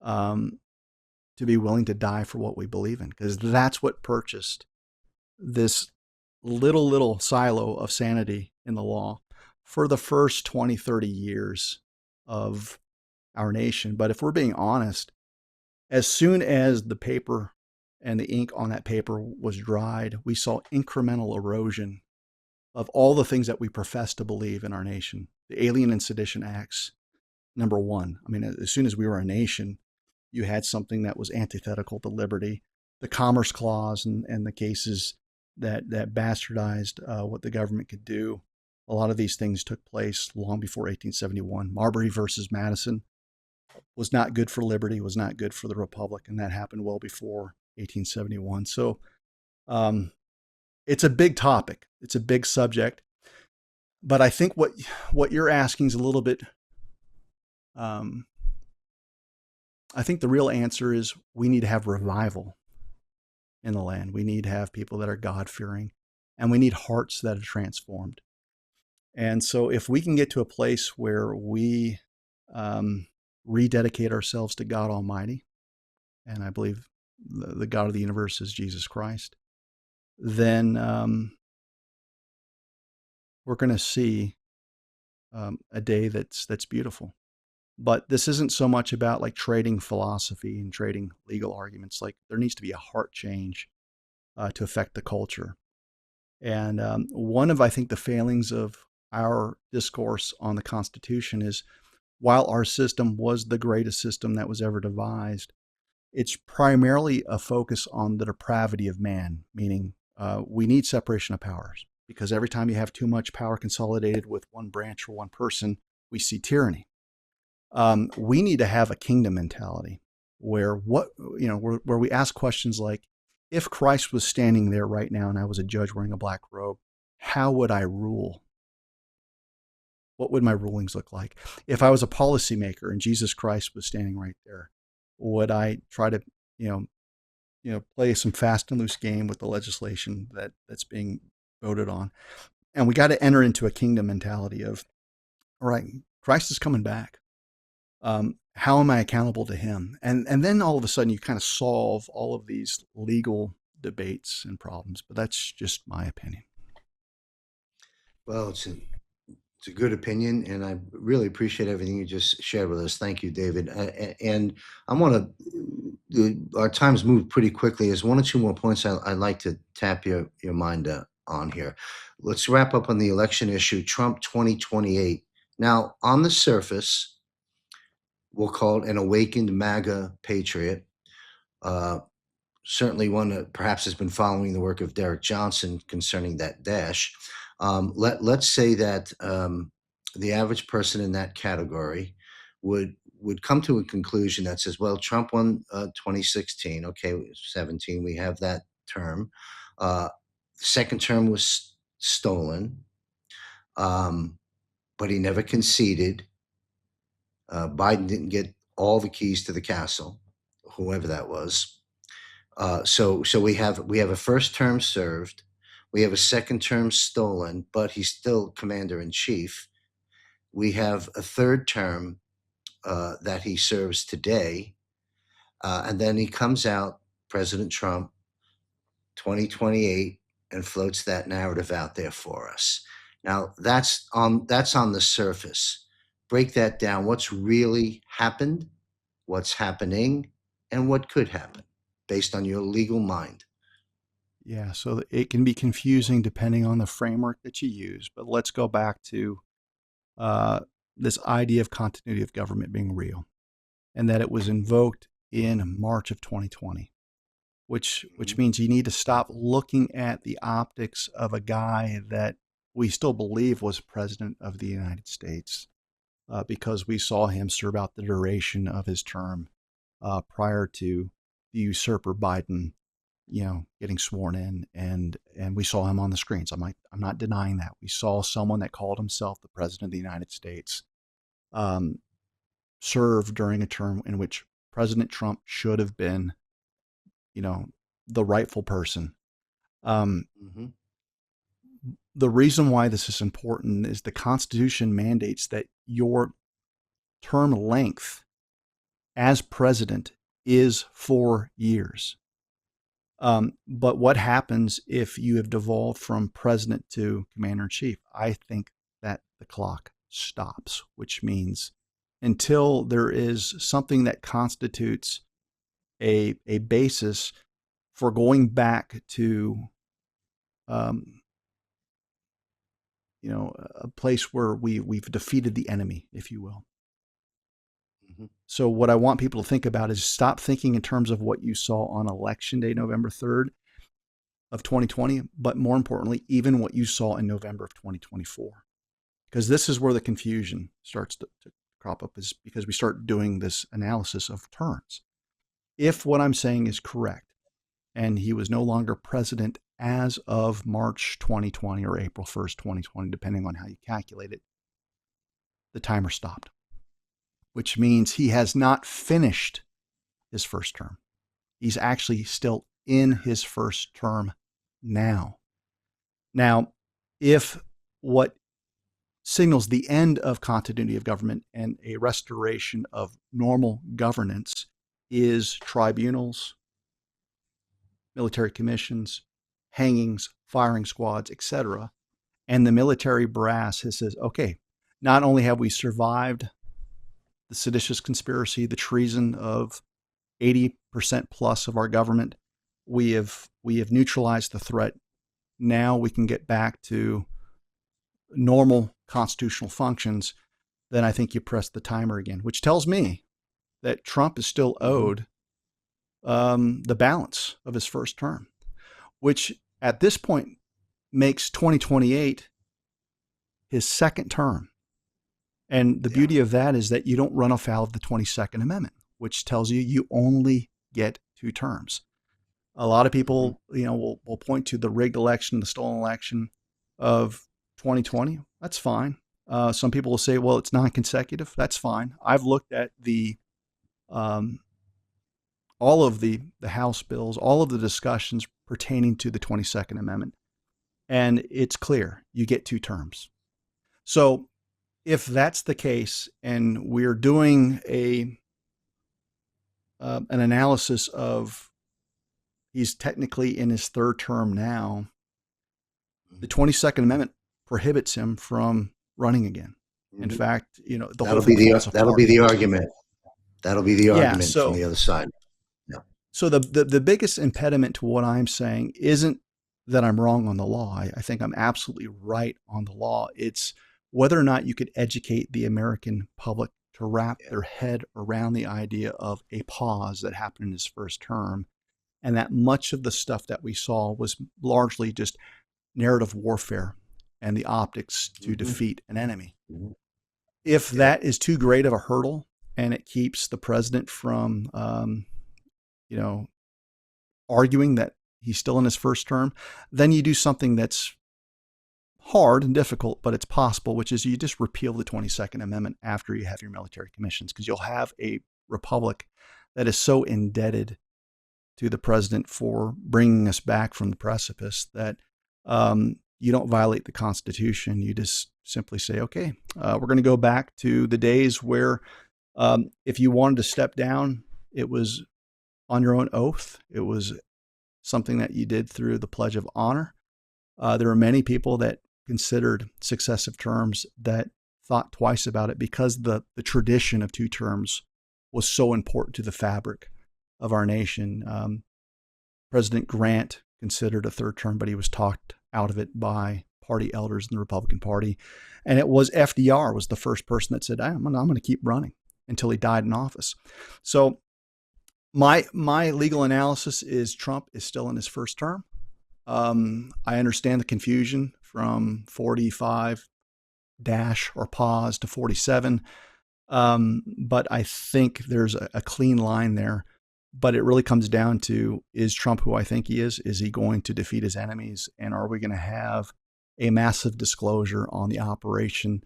to be willing to die for what we believe in? Because that's what purchased this little silo of sanity in the law for the first 20, 30 years of our nation. But if we're being honest, as soon as the paper and the ink on that paper was dried, we saw incremental erosion of all the things that we profess to believe in our nation. The Alien and Sedition Acts, number one. I mean, as soon as we were a nation, you had something that was antithetical to liberty. The Commerce Clause and the cases that bastardized what the government could do. A lot of these things took place long before 1871. Marbury versus Madison was not good for liberty, was not good for the Republic, and that happened well before 1871. So it's a big topic. It's a big subject. But I think what you're asking is a little bit. Um, I think the real answer is we need to have revival in the land. We need to have people that are God fearing, and we need hearts that are transformed. And so, if we can get to a place where we rededicate ourselves to God Almighty, and I believe the God of the universe is Jesus Christ, then we're going to see a day that's beautiful. But this isn't so much about like trading philosophy and trading legal arguments. Like there needs to be a heart change to affect the culture. And one of, I think, the failings of our discourse on the Constitution is while our system was the greatest system that was ever devised, it's primarily a focus on the depravity of man, meaning we need separation of powers because every time you have too much power consolidated with one branch or one person, we see tyranny. We need to have a kingdom mentality where where we ask questions like, if Christ was standing there right now and I was a judge wearing a black robe, how would I rule? What would my rulings look like? If I was a policymaker and Jesus Christ was standing right there, would I try to, play some fast and loose game with the legislation that's being voted on? And we got to enter into a kingdom mentality of, all right, Christ is coming back. How am I accountable to him? And then all of a sudden you kind of solve all of these legal debates and problems. But that's just my opinion. Well, it's a good opinion, and I really appreciate everything you just shared with us. Thank you, David. And I want to. Our time's moved pretty quickly. There's one or two more points I'd like to tap your mind on here. Let's wrap up on the election issue. Trump 2028. Now, on the surface, we'll call it an awakened MAGA patriot. Certainly one that perhaps has been following the work of Derek Johnson concerning that dash. Let's say that the average person in that category would come to a conclusion that says, well, Trump won 2016. Okay, 17, we have that term. Second term was stolen, but he never conceded. Biden didn't get all the keys to the castle, whoever that was. So we have a first term served, we have a second term stolen, but he's still commander in chief. We have a third term that he serves today, and then he comes out, President Trump, 2028, and floats that narrative out there for us. Now that's on the surface. Break that down. What's really happened? What's happening? And what could happen based on your legal mind? Yeah, so it can be confusing depending on the framework that you use. But let's go back to this idea of continuity of government being real, and that it was invoked in March of 2020, which means you need to stop looking at the optics of a guy that we still believe was president of the United States, because we saw him serve out the duration of his term prior to the usurper Biden, getting sworn in, and we saw him on the screens. I'm not denying that. We saw someone that called himself the president of the United States serve during a term in which President Trump should have been, the rightful person. Mm-hmm. The reason why this is important is the Constitution mandates that your term length as president is 4 years. But what happens if you have devolved from president to commander in chief? I think that the clock stops, which means until there is something that constitutes a basis for going back to, a place where we've defeated the enemy, if you will. Mm-hmm. So what I want people to think about is stop thinking in terms of what you saw on election day, November 3rd of 2020, but more importantly, even what you saw in November of 2024. Because this is where the confusion starts to crop up, is because we start doing this analysis of terms. If what I'm saying is correct, and he was no longer president as of March 2020 or April 1st, 2020, depending on how you calculate it, the timer stopped, which means he has not finished his first term. He's actually still in his first term now. Now, if what signals the end of continuity of government and a restoration of normal governance is tribunals, military commissions, hangings, firing squads, etc., and the military brass has says, okay, not only have we survived the seditious conspiracy, the treason of 80% plus of our government, we have neutralized the threat. Now we can get back to normal constitutional functions. Then I think you press the timer again, which tells me that Trump is still owed the balance of his first term, which at this point makes 2028 his second term. And the beauty of that is that you don't run afoul of the 22nd Amendment, which tells you you only get 2 terms. A lot of people, will point to the rigged election, the stolen election of 2020. That's fine. Some people will say, well, it's non-consecutive. That's fine. I've looked at all of the House bills, all of the discussions pertaining to the 22nd Amendment, and it's clear you get 2 terms. So if that's the case, and we're doing an analysis of he's technically in his 3rd term now, the 22nd Amendment prohibits him from running again. In fact, the whole thing falls apart. That'll be the argument. That'll be the argument from the other side. Yeah. So the biggest impediment to what I'm saying isn't that I'm wrong on the law. I think I'm absolutely right on the law. It's whether or not you could educate the American public to wrap their head around the idea of a pause that happened in his first term, and that much of the stuff that we saw was largely just narrative warfare and the optics to defeat an enemy. If that is too great of a hurdle and it keeps the president from, arguing that he's still in his first term, then you do something that's hard and difficult, but it's possible, which is you just repeal the 22nd Amendment after you have your military commissions, because you'll have a republic that is so indebted to the president for bringing us back from the precipice that you don't violate the Constitution. You just simply say, okay, we're going to go back to the days where if you wanted to step down, it was on your own oath. It was something that you did through the Pledge of Honor. There are many people that considered successive terms that thought twice about it because the tradition of 2 terms was so important to the fabric of our nation. President Grant considered a 3rd term, but he was talked out of it by party elders in the Republican Party. And it was FDR was the first person that said, I'm going to keep running until he died in office. So my legal analysis is Trump is still in his first term. I understand the confusion from 45 dash or pause to 47. But I think there's a clean line there. But it really comes down to, is Trump who I think he is? Is he going to defeat his enemies? And are we going to have a massive disclosure on the operation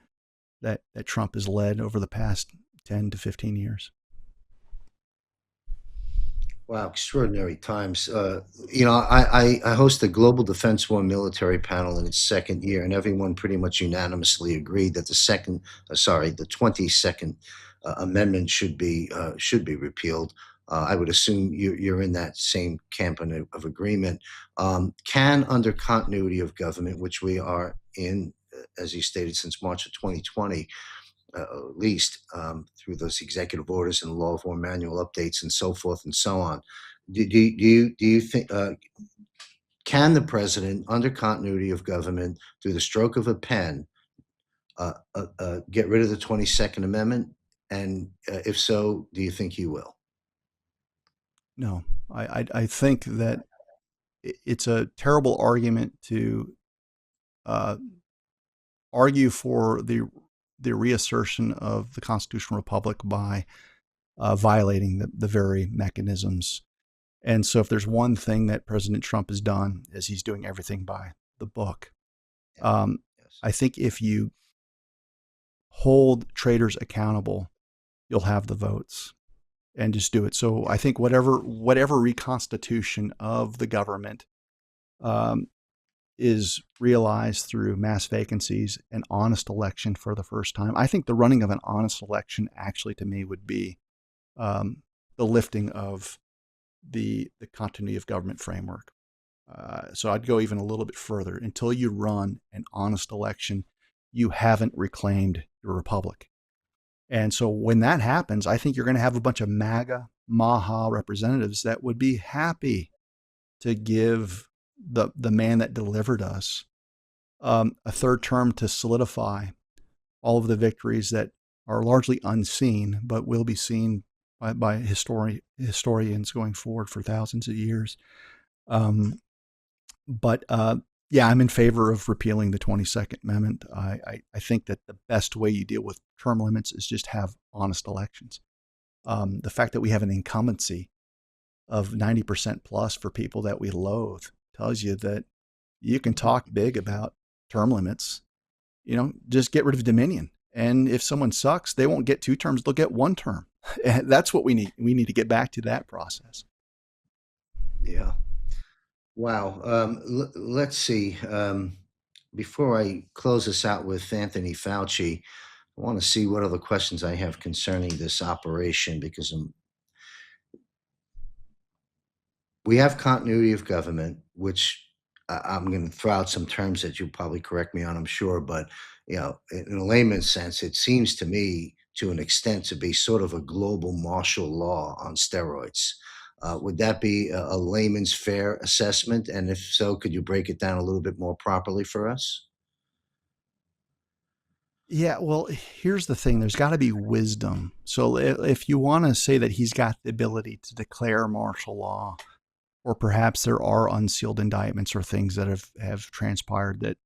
that Trump has led over the past 10 to 15 years? Wow, extraordinary times. I host the Global Defense War Military Panel in its 2nd year, and everyone pretty much unanimously agreed that the 22nd Amendment should be repealed. I would assume you're in that same camp of agreement. Can, under continuity of government, which we are in, as you stated, since March of 2020, at least through those executive orders and law of war manual updates and so forth and so on. Do you think can the president, under continuity of government, through the stroke of a pen, get rid of the 22nd Amendment? And if so, do you think he will? No, I think that it's a terrible argument to argue for the reassertion of the constitutional republic by violating the very mechanisms And so if there's one thing that President Trump has done is he's doing everything by the book. Yeah. Um, Yes. I think if you hold traitors accountable, you'll have the votes and just do it. So I think whatever reconstitution of the government um, is realized through mass vacancies, an honest election for the first time. I think the running of an honest election actually to me would be the lifting of the continuity of government framework. So I'd go even a little bit further. Until you run an honest election, you haven't reclaimed your republic. And so when that happens, I think you're going to have a bunch of MAGA, Maha representatives that would be happy to give the man that delivered us a third term to solidify all of the victories that are largely unseen, but will be seen by historians going forward for thousands of years. But yeah, I'm in favor of repealing the 22nd Amendment. I think that the best way you deal with term limits is just have honest elections. The fact that we have an incumbency of 90% plus for people that we loathe tells you that you can talk big about term limits. Just get rid of Dominion. And if someone sucks, they won't get 2 terms, they'll get 1 term. That's what we need. We need to get back to that process. Yeah. Wow. Let's see. Before I close this out with Anthony Fauci, I want to see what other questions I have concerning this operation because we have continuity of government, which I'm going to throw out some terms that you'll probably correct me on, I'm sure, but in a layman's sense, it seems to me to an extent to be sort of a global martial law on steroids. Would that be a layman's fair assessment? And if so, could you break it down a little bit more properly for us? Yeah, well, here's the thing. There's got to be wisdom. So if you want to say that he's got the ability to declare martial law, or perhaps there are unsealed indictments or things that have transpired that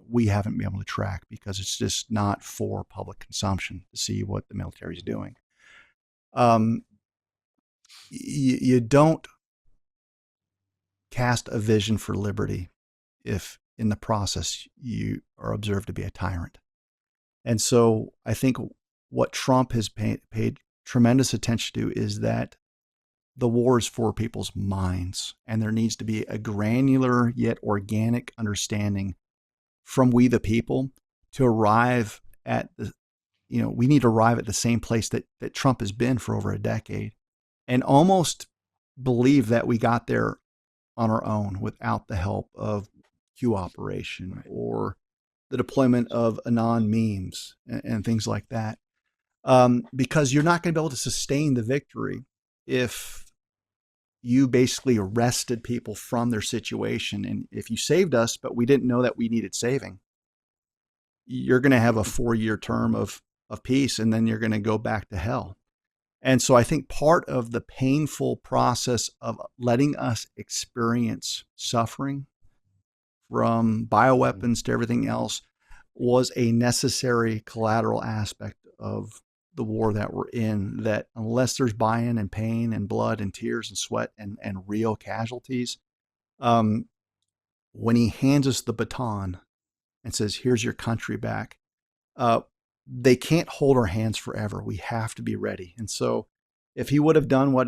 we haven't been able to track because it's just not for public consumption to see what the military is doing. You don't cast a vision for liberty if in the process you are observed to be a tyrant. And so I think what Trump has paid tremendous attention to is that the war is for people's minds, and there needs to be a granular yet organic understanding from we the people to arrive at we need to arrive at the same place that Trump has been for over a decade and almost believe that we got there on our own without the help of Q operation or the deployment of anon memes and things like that. Because you're not going to be able to sustain the victory if you basically arrested people from their situation. And if you saved us, but we didn't know that we needed saving, you're going to have a 4-year term of peace, and then you're going to go back to hell. And so I think part of the painful process of letting us experience suffering from bioweapons to everything else was a necessary collateral aspect of the war that we're in, that unless there's buy-in and pain and blood and tears and sweat and real casualties, when he hands us the baton and says, here's your country back, they can't hold our hands forever. We have to be ready. And so if he would have done what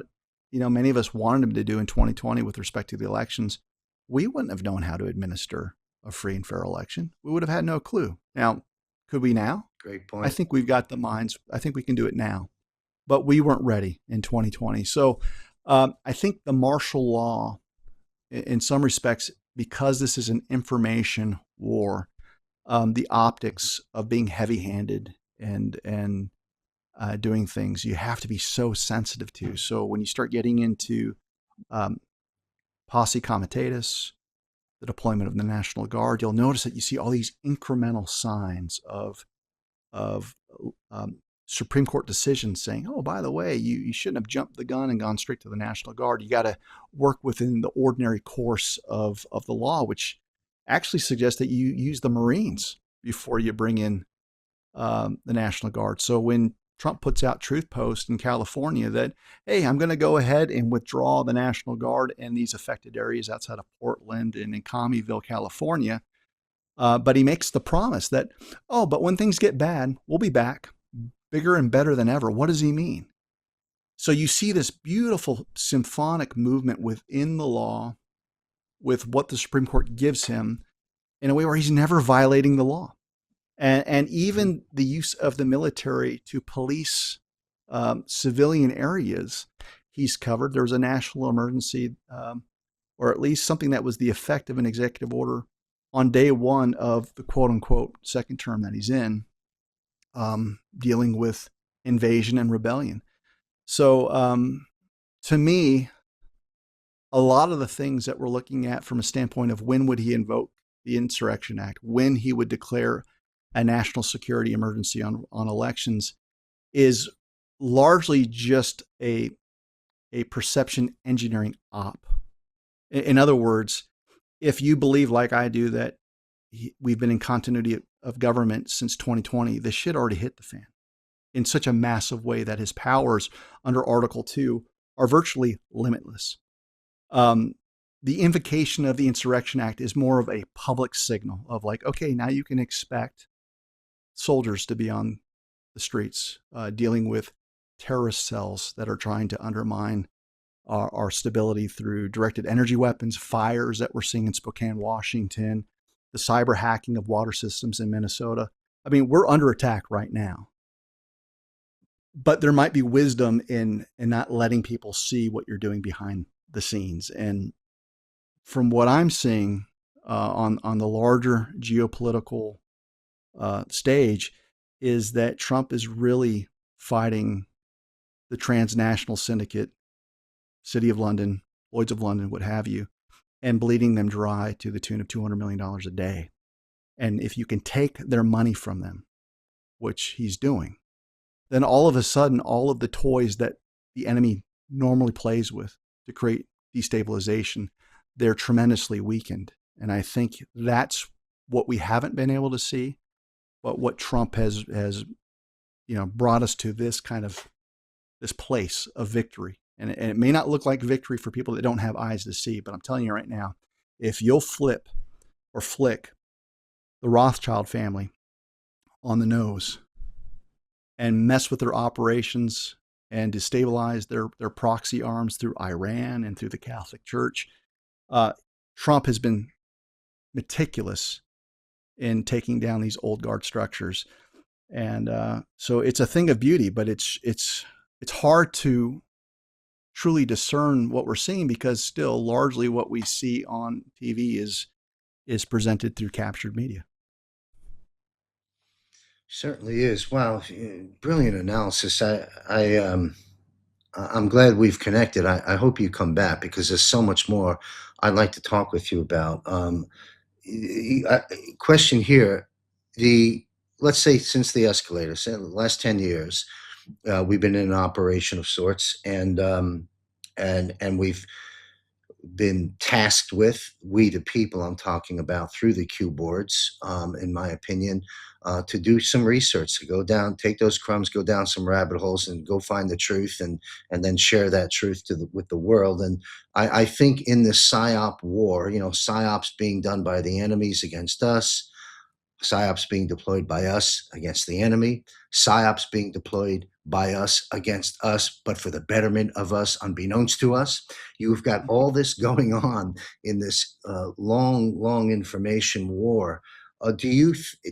many of us wanted him to do in 2020 with respect to the elections, we wouldn't have known how to administer a free and fair election. We would have had no clue. Now, could we now? Great point. I think we've got the minds. I think we can do it now. But we weren't ready in 2020. So I think the martial law, in some respects, because this is an information war, the optics of being heavy-handed and doing things you have to be so sensitive to. So when you start getting into posse comitatus, the deployment of the National Guard, you'll notice that you see all these incremental signs of Supreme Court decisions saying, oh, by the way, you shouldn't have jumped the gun and gone straight to the National Guard. You got to work within the ordinary course of the law, which actually suggests that you use the Marines before you bring in the National Guard. So when Trump puts out truth posts in California that, hey, I'm going to go ahead and withdraw the National Guard in these affected areas outside of Portland and in Commeyville, California. But he makes the promise that, oh, but when things get bad, we'll be back bigger and better than ever. What does he mean? So you see this beautiful symphonic movement within the law with what the Supreme Court gives him in a way where he's never violating the law. And even the use of the military to police civilian areas, he's covered. There was a national emergency, or at least something that was the effect of an executive order on day one of the quote unquote second term that he's in, dealing with invasion and rebellion. So to me, a lot of the things that we're looking at from a standpoint of when would he invoke the Insurrection Act, when he would declare a national security emergency on elections, is largely just a perception engineering op. In other words, if you believe like I do that we've been in continuity of government since 2020, this shit already hit the fan in such a massive way that his powers under Article 2 are virtually limitless. The invocation of the Insurrection Act is more of a public signal of like, okay, now you can expect soldiers to be on the streets dealing with terrorist cells that are trying to undermine our stability through directed energy weapons, fires that we're seeing in Spokane, Washington, the cyber hacking of water systems in Minnesota. I mean, we're under attack right now. But there might be wisdom in not letting people see what you're doing behind the scenes. And from what I'm seeing on the larger geopolitical stage, is that Trump is really fighting the transnational syndicate, City of London, Lloyd's of London, what have you, and bleeding them dry to the tune of $200 million a day. And if you can take their money from them, which he's doing, then all of a sudden, all of the toys that the enemy normally plays with to create destabilization, they're tremendously weakened. And I think that's what we haven't been able to see, but what Trump has brought us to this kind of this place of victory. And it may not look like victory for people that don't have eyes to see, but I'm telling you right now, if you'll flip or flick the Rothschild family on the nose and mess with their operations and destabilize their proxy arms through Iran and through the Catholic Church, Trump has been meticulous in taking down these old guard structures. And so it's a thing of beauty, but it's hard to truly discern what we're seeing because still largely what we see on TV is presented through captured media. Certainly is. Wow, brilliant analysis. I'm glad we've connected. I hope you come back because there's so much more I'd like to talk with you about. Question here: let's say since the escalator, say the last 10 years, we've been in an operation of sorts, and we've been tasked with, we the people I'm talking about, through the Q boards, in my opinion, to do some research, to go down, take those crumbs, go down some rabbit holes, and go find the truth, and then share that truth with the world. And I think in this psyop war, psyops being done by the enemies against us, psyops being deployed by us against the enemy, psyops being deployed by us against us, but for the betterment of us, unbeknownst to us. You've got all this going on in this long information war.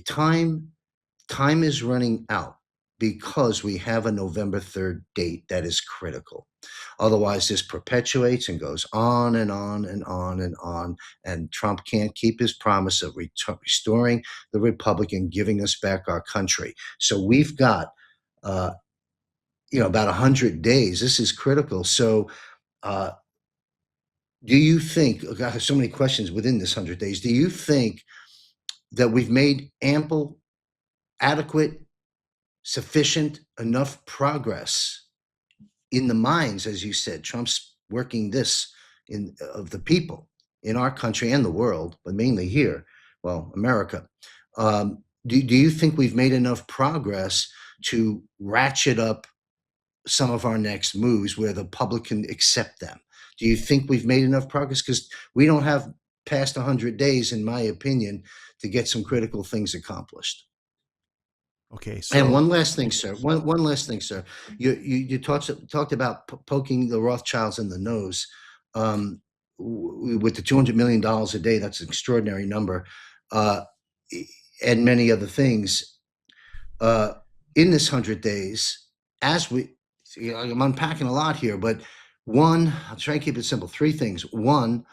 Time is running out because we have a November 3rd date that is critical. Otherwise, this perpetuates and goes on and on and on and on. And Trump can't keep his promise of restoring the Republic and giving us back our country. So we've got, about 100 days. This is critical. So do you think, oh God, there's so many questions within this 100 days. Do you think that we've made ample, adequate, sufficient, enough progress in the minds, as you said? Trump's working this of the people in our country and the world, but mainly here, America. Do you think we've made enough progress to ratchet up some of our next moves where the public can accept them? Do you think we've made enough progress? Because we don't have past 100 days, in my opinion, to get some critical things accomplished. Okay, And so one last thing, sir. One last thing, sir. You talked about poking the Rothschilds in the nose. With the $200 million a day, that's an extraordinary number, uh, and many other things. Uh, in this 100 days, as we, see, I'm unpacking a lot here, but one, I'll try and keep it simple. Three things. One,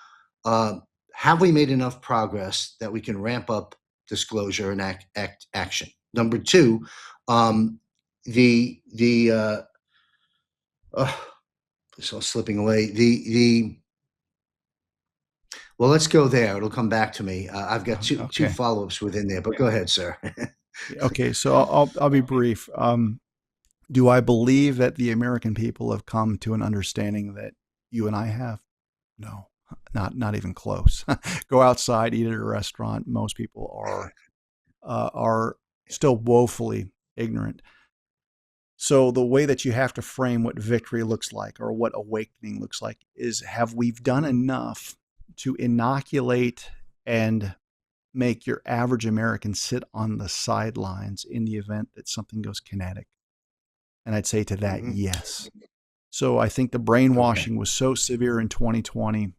uh, have we made enough progress that we can ramp up disclosure and action? Number two, um, the it's all slipping away. The well, let's go there. It'll come back to me. I've got two okay, follow-ups within there, but go ahead, sir. okay. So I'll be brief. Do I believe that the American people have come to an understanding that you and I have? No, not even close. Go outside, eat at a restaurant. Most people are still woefully ignorant. So the way that you have to frame what victory looks like or what awakening looks like is, have we done enough to inoculate and make your average American sit on the sidelines in the event that something goes kinetic? And I'd say to that, Mhm. yes. So I think the Okay. brainwashing was so severe in 2020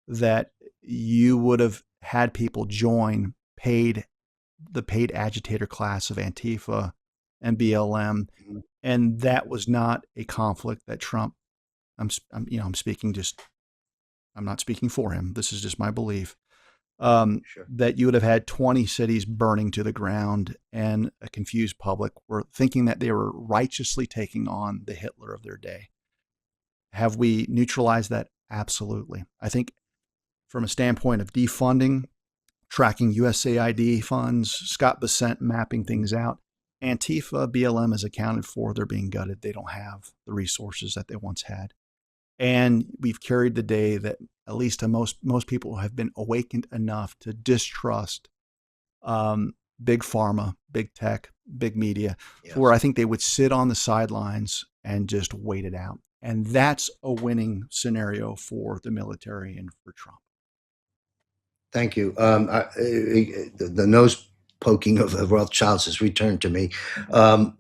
that you would have had people join the paid agitator class of Antifa and BLM, Mhm. and that was not a conflict that Trump. I'm speaking just. I'm not speaking for him. This is just my belief. Sure. That you would have had 20 cities burning to the ground, and a confused public were thinking that they were righteously taking on the Hitler of their day. Have we neutralized that? Absolutely. I think from a standpoint of defunding, tracking USAID funds, Scott Bessent mapping things out, Antifa, BLM is accounted for. They're being gutted. They don't have the resources that they once had. And we've carried the day that, at least to most people, have been awakened enough to distrust big pharma, big tech, big media, to where Yes. I think they would sit on the sidelines and just wait it out. And that's a winning scenario for the military and for Trump. Thank you. The nose poking of Rothschilds has returned to me.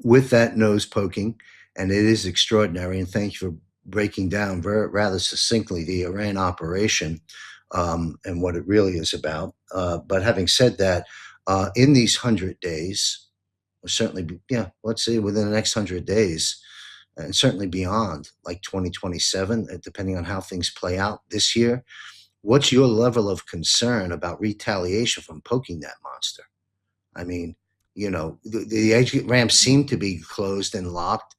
With that nose poking, and it is extraordinary, and thank you for breaking down rather succinctly the Iran operation, and what it really is about. But having said that, in these 100 days, certainly, yeah, let's say within the next 100 days, and certainly beyond, like 2027, depending on how things play out this year, what's your level of concern about retaliation from poking that monster? I mean, the exit ramps seem to be closed and locked.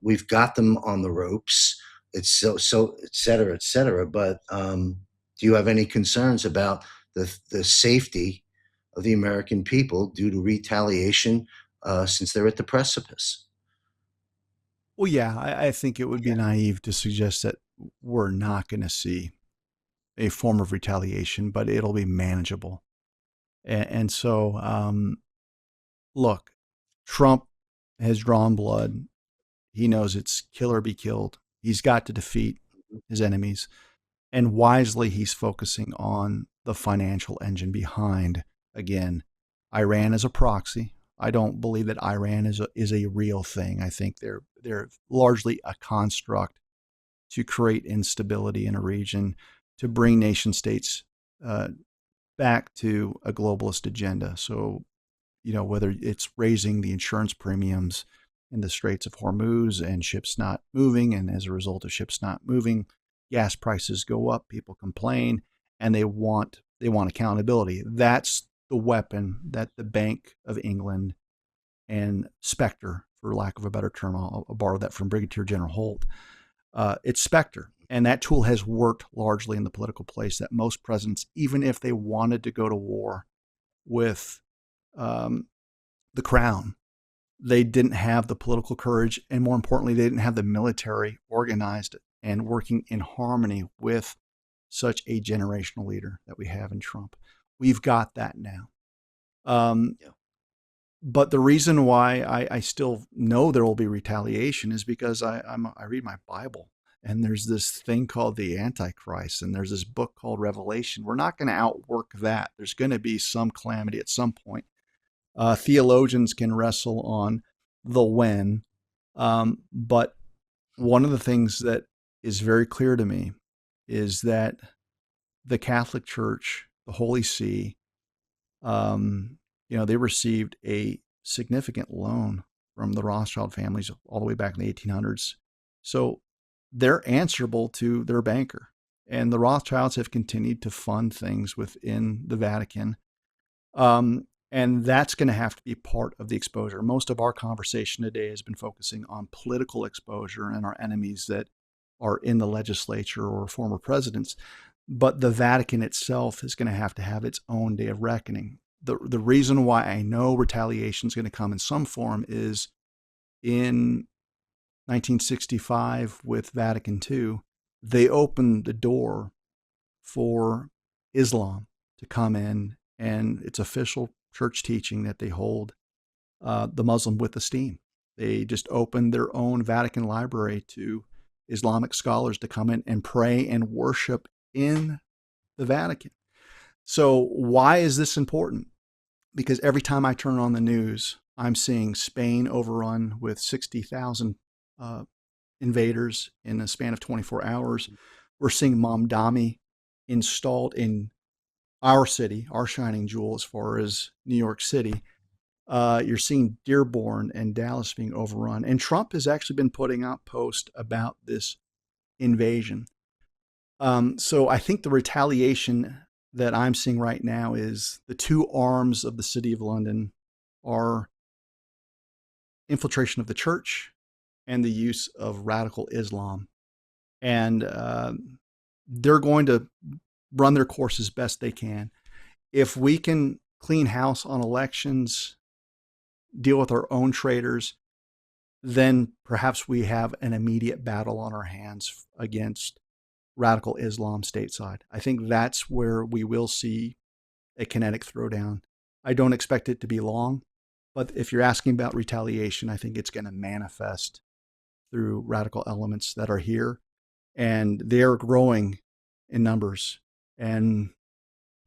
We've got them on the ropes. It's so et cetera, et cetera. But do you have any concerns about the safety of the American people due to retaliation, since they're at the precipice? Well, yeah, I think it would be naive to suggest that we're not going to see a form of retaliation, but it'll be manageable. And so, look, Trump has drawn blood. He knows it's kill or be killed. He's got to defeat his enemies. And wisely, he's focusing on the financial engine behind, again, Iran as a proxy. I don't believe that Iran is a real thing. I think they're largely a construct to create instability in a region, to bring nation states uh, back to a globalist agenda. So, whether it's raising the insurance premiums in the Straits of Hormuz and ships not moving, and as a result of ships not moving, gas prices go up, people complain, and they want accountability. That's the weapon that the Bank of England and Spectre, for lack of a better term, I'll borrow that from Brigadier General Holt. It's Spectre. And that tool has worked largely in the political place, that most presidents, even if they wanted to go to war with um, the crown, they didn't have the political courage. And more importantly, they didn't have the military organized and working in harmony with such a generational leader that we have in Trump. We've got that now. Um, Yeah. But the reason why I still know there will be retaliation is because I read my Bible, and there's this thing called the Antichrist, and there's this book called Revelation. We're not going to outwork that. There's going to be some calamity at some point. Theologians can wrestle on the when, but one of the things that is very clear to me is that the Catholic Church, the Holy See, they received a significant loan from the Rothschild families all the way back in the 1800s. So they're answerable to their banker. And the Rothschilds have continued to fund things within the Vatican. And that's going to have to be part of the exposure. Most of our conversation today has been focusing on political exposure and our enemies that are in the legislature or former presidents. But the Vatican itself is going to have its own day of reckoning. The reason why I know retaliation is going to come in some form is in 1965 with Vatican II, they opened the door for Islam to come in, and it's official church teaching that they hold the Muslim with esteem. They just opened their own Vatican library to Islamic scholars to come in and pray and worship in the Vatican. So why is this important? Because every time I turn on the news, I'm seeing Spain overrun with 60,000 invaders in a span of 24 hours. We're seeing Mamdani installed in our city, our shining jewel as far as New York City. You're seeing Dearborn and Dallas being overrun. And Trump has actually been putting out posts about this invasion. So I think the retaliation that I'm seeing right now is the two arms of the City of London are infiltration of the church and the use of radical Islam. And they're going to run their course as best they can. If we can clean house on elections, deal with our own traitors, then perhaps we have an immediate battle on our hands against radical Islam stateside. I think that's where we will see a kinetic throwdown. I don't expect it to be long, but if you're asking about retaliation, I think it's going to manifest through radical elements that are here, and they're growing in numbers. And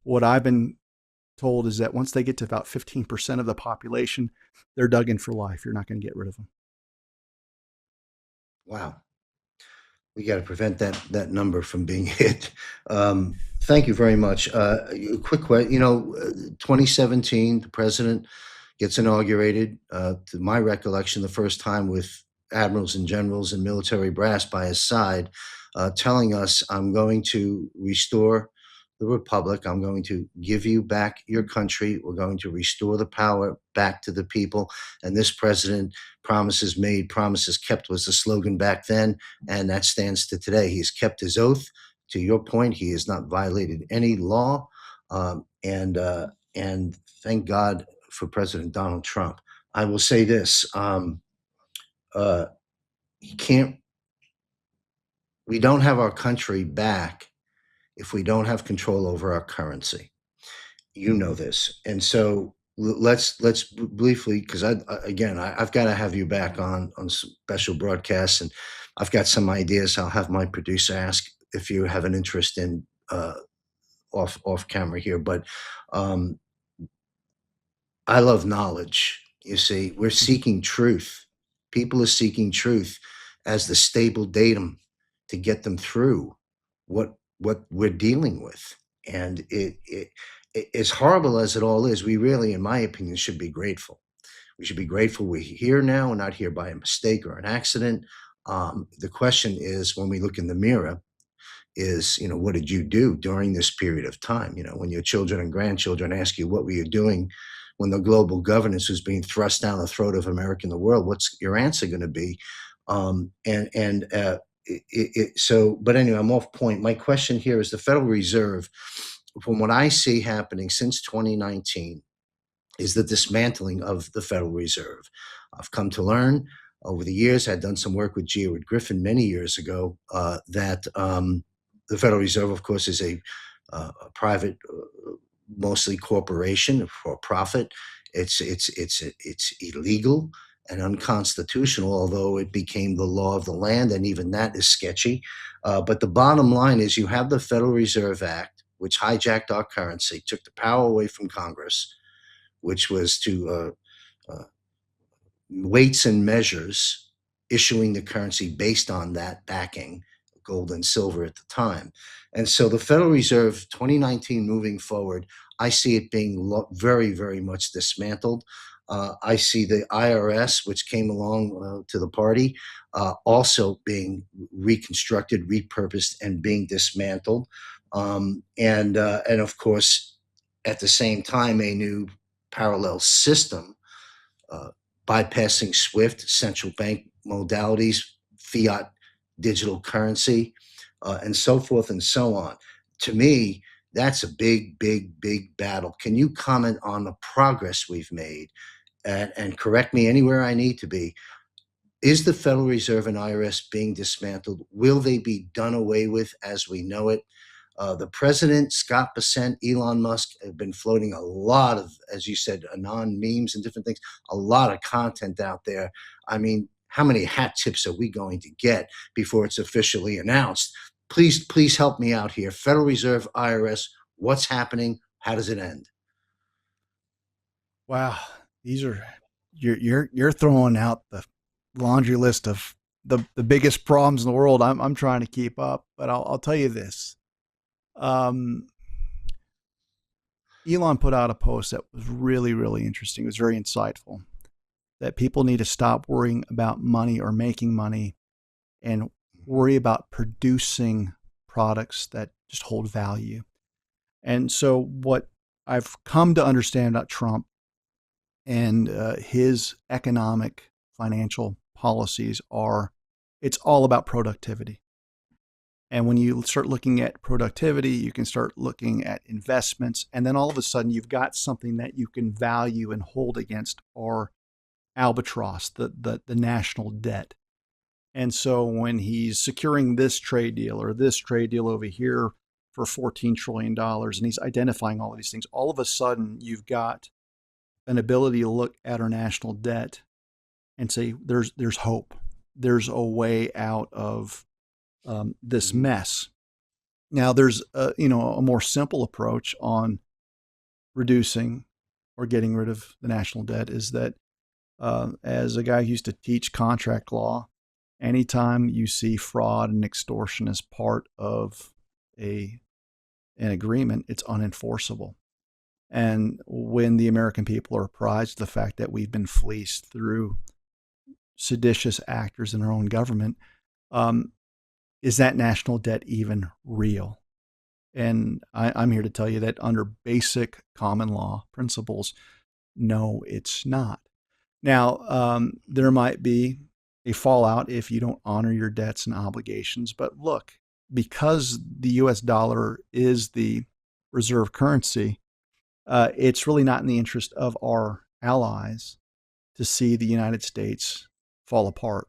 what I've been told is that once they get to about 15% of the population, they're dug in for life. You're not going to get rid of them. Wow. We got to prevent that number from being hit. Thank you very much. Quick question. 2017, the president gets inaugurated. To my recollection, the first time with admirals and generals and military brass by his side, telling us, "I'm going to restore the republic. I'm going to give you back your country. We're going to restore the power back to the people." And this president, promises made, promises kept was the slogan back then, and that stands to today. He's kept his oath. To your point, he has not violated any law, and thank God for President Donald Trump. I will say this: he can't. We don't have our country back if we don't have control over our currency. You know this, and so let's briefly, because I've got to have you back on special broadcasts, and I've got some ideas. I'll have my producer ask if you have an interest in off camera here, but um, I love knowledge. You see, we're seeking truth. People are seeking truth as the stable datum to get them through what we're dealing with. And as horrible as it all is, we really, in my opinion, should be grateful. We should be grateful we're here now. We're not here by a mistake or an accident. The question is, when we look in the mirror, is, what did you do during this period of time? When your children and grandchildren ask you, what were you doing when the global governance was being thrust down the throat of America and the world? What's your answer going to be? But anyway, I'm off point. My question here is the Federal Reserve, from what I see happening since 2019, is the dismantling of the Federal Reserve. I've come to learn over the years, I'd done some work with G. Edward Griffin many years ago, that the Federal Reserve, of course, is a private, mostly corporation for profit. It's illegal and unconstitutional, although it became the law of the land, and even that is sketchy. But the bottom line is you have the Federal Reserve Act, which hijacked our currency, took the power away from Congress, which was to weights and measures, issuing the currency based on that backing, gold and silver at the time. And so the Federal Reserve, 2019 moving forward, I see it being very, very much dismantled. I see the IRS, which came along to the party, also being reconstructed, repurposed, and being dismantled. And of course, at the same time, a new parallel system, uh, bypassing SWIFT, central bank modalities, fiat digital currency, and so forth and so on. To me, that's a big, big, big battle. Can you comment on the progress we've made, and correct me anywhere I need to be? Is the Federal Reserve and IRS being dismantled? Will they be done away with as we know it? The president, Scott Bessent, Elon Musk have been floating a lot of, as you said, anon memes and different things, a lot of content out there. I mean, how many hat tips are we going to get before it's officially announced? Please help me out here. Federal Reserve, IRS, what's happening? How does it end? Wow, these are you're throwing out the laundry list of the biggest problems in the world. I'm trying to keep up, but I'll tell you this. Um, Elon put out a post that was really, really interesting. It was very insightful. That people need to stop worrying about money or making money and worry about producing products that just hold value. And so, what I've come to understand about Trump and his economic financial policies are it's all about productivity. And when you start looking at productivity, you can start looking at investments. And then all of a sudden, you've got something that you can value and hold against our albatross, the national debt. And so when he's securing this trade deal or this trade deal over here for $14 trillion, and he's identifying all of these things, all of a sudden, you've got an ability to look at our national debt and say, there's hope. There's a way out of this mess. Now, there's a more simple approach on reducing or getting rid of the national debt is that as a guy who used to teach contract law, anytime you see fraud and extortion as part of an agreement, it's unenforceable. And when the American people are apprised of the fact that we've been fleeced through seditious actors in our own government, is that national debt even real? And I'm here to tell you that under basic common law principles, no, it's not. Now, there might be a fallout if you don't honor your debts and obligations. But look, because the US dollar is the reserve currency, it's really not in the interest of our allies to see the United States fall apart.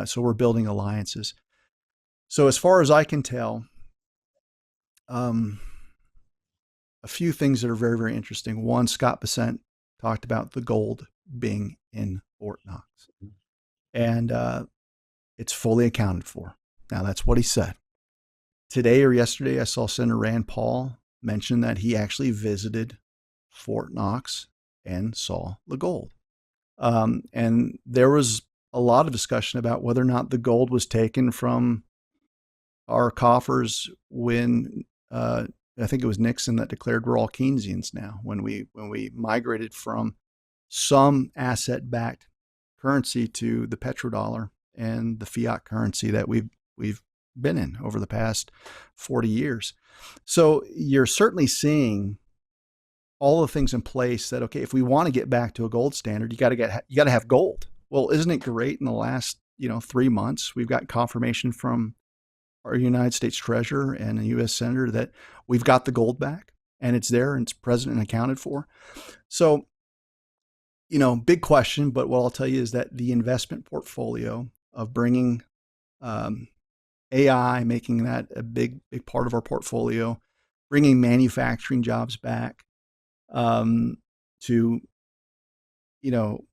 So we're building alliances. So as far as I can tell, a few things that are very, very interesting. One, Scott Bessent talked about the gold being in Fort Knox, and it's fully accounted for. Now, that's what he said. Today or yesterday, I saw Senator Rand Paul mention that he actually visited Fort Knox and saw the gold. And there was a lot of discussion about whether or not the gold was taken from our coffers when I think it was Nixon that declared we're all Keynesians now, when we migrated from some asset-backed currency to the petrodollar and the fiat currency that we've been in over the past 40 years. So you're certainly seeing all the things in place that, okay, if we want to get back to a gold standard, you got to have gold. Well, isn't it great in the last 3 months we've got confirmation from our United States Treasurer and a U.S. Senator that we've got the gold back and it's there and it's present and accounted for. So, big question, but what I'll tell you is that the investment portfolio of bringing AI, making that a big part of our portfolio, bringing manufacturing jobs back, to, you know,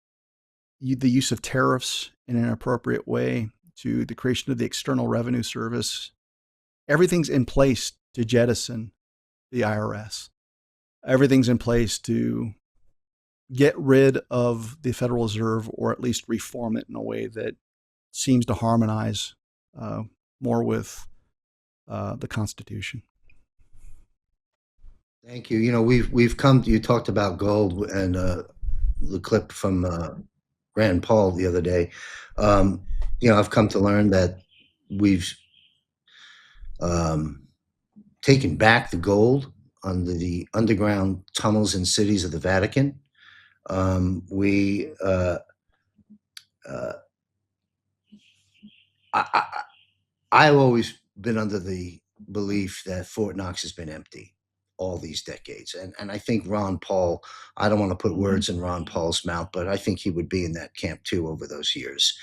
the use of tariffs in an appropriate way, to the creation of the External Revenue Service. Everything's in place to jettison the IRS. Everything's in place to get rid of the Federal Reserve, or at least reform it in a way that seems to harmonize more with the Constitution. Thank you. You know, we've come. You talked about gold and the clip from Rand Paul the other day. You know, I've come to learn that we've taken back the gold under the underground tunnels and cities of the Vatican. We I, I've always been under the belief that Fort Knox has been empty all these decades. And I think Ron Paul, I don't want to put words in Ron Paul's mouth, but I think he would be in that camp too over those years.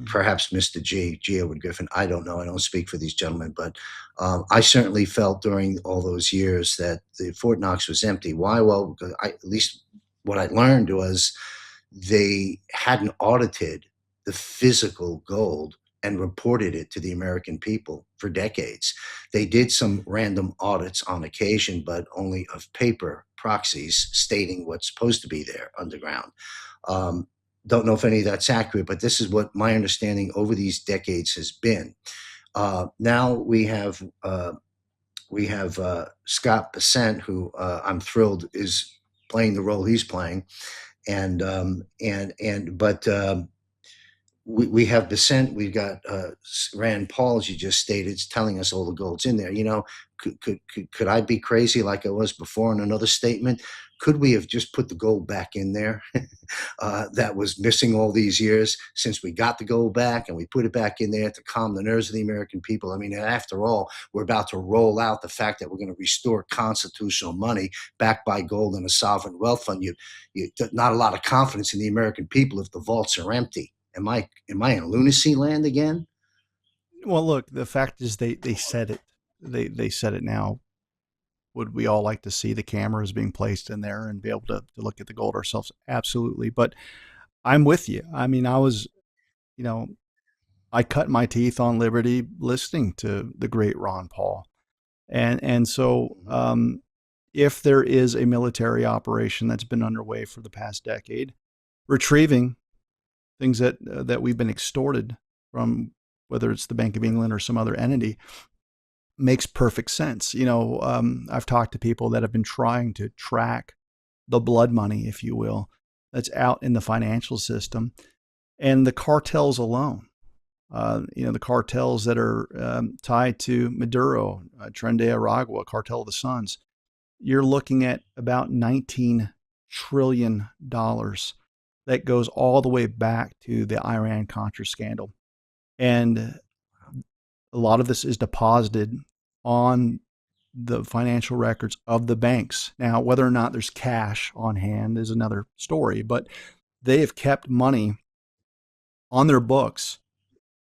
Perhaps Mr. G, Edward Griffin, I don't know. I don't speak for these gentlemen, but I certainly felt during all those years that the Fort Knox was empty. Why? Well, because at least what I learned was they hadn't audited the physical gold and reported it to the American people for decades. They did some random audits on occasion, but only of paper proxies stating what's supposed to be there underground. Don't know if any of that's accurate, but this is what my understanding over these decades has been. Now we have Scott Bessent, who I'm thrilled is playing the role he's playing, but we have Dissent. We've got Rand Paul, as you just stated, telling us all the gold's in there. You know, could I be crazy like I was before in another statement? Could we have just put the gold back in there that was missing all these years, since we got the gold back, and we put it back in there to calm the nerves of the American people? I mean, after all, we're about to roll out the fact that we're going to restore constitutional money backed by gold and a sovereign wealth fund. Not a lot of confidence in the American people if the vaults are empty. Am I in lunacy land again? Well, look, the fact is they said it. They said it now. Would we all like to see the cameras being placed in there and be able to look at the gold ourselves? Absolutely. But I'm with you. I mean, you know, I cut my teeth on liberty listening to the great Ron Paul. And so if there is a military operation that's been underway for the past decade, retrieving things that we've been extorted from, whether it's the Bank of England or some other entity, makes perfect sense. You know, I've talked to people that have been trying to track the blood money, if you will, that's out in the financial system, and the cartels alone. You know, the cartels that are tied to Maduro, Tren de Aragua, Cartel of the Suns. You're looking at about $19 trillion that goes all the way back to the Iran-Contra scandal. And a lot of this is deposited on the financial records of the banks. Now, whether or not there's cash on hand is another story, but they have kept money on their books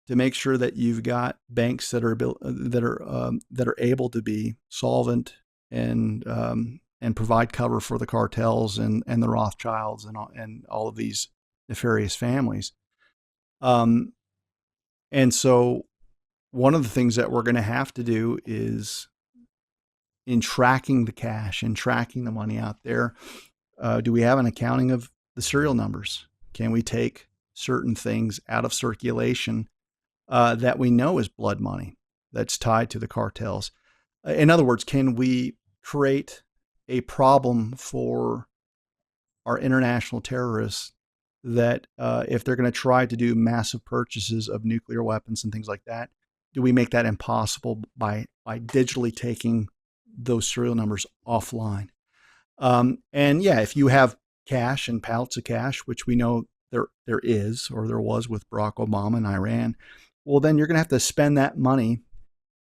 to make sure that you've got banks that are able to be solvent and provide cover for the cartels and the Rothschilds and all of these nefarious families. And so one of the things that we're going to have to do is, in tracking the cash and tracking the money out there, do we have an accounting of the serial numbers? Can we take certain things out of circulation that we know is blood money that's tied to the cartels? In other words, can we create a problem for our international terrorists that if they're going to try to do massive purchases of nuclear weapons and things like that, do we make that impossible by digitally taking those serial numbers offline? And yeah, if you have cash and pallets of cash, which we know there is, or there was with Barack Obama and Iran, well, then you're going to have to spend that money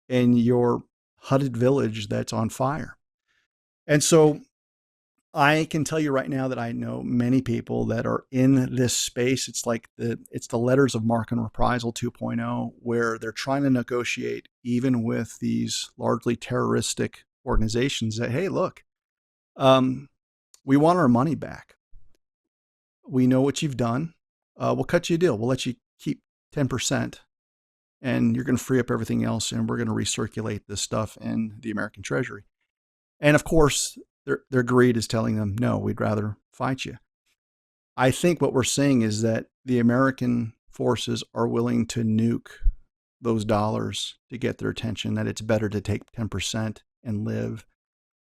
in your hutted village that's on fire. And so I can tell you right now that I know many people that are in this space. It's like it's the letters of marque and reprisal 2.0, where they're trying to negotiate even with these largely terroristic organizations that, hey, look, We want our money back. We know what you've done. We'll cut you a deal. We'll let you keep 10%, and you're going to free up everything else, and we're going to recirculate this stuff in the American Treasury. And of course, their greed is telling them, no, we'd rather fight you. I think what we're seeing is that the American forces are willing to nuke those dollars to get their attention, that it's better to take 10% and live.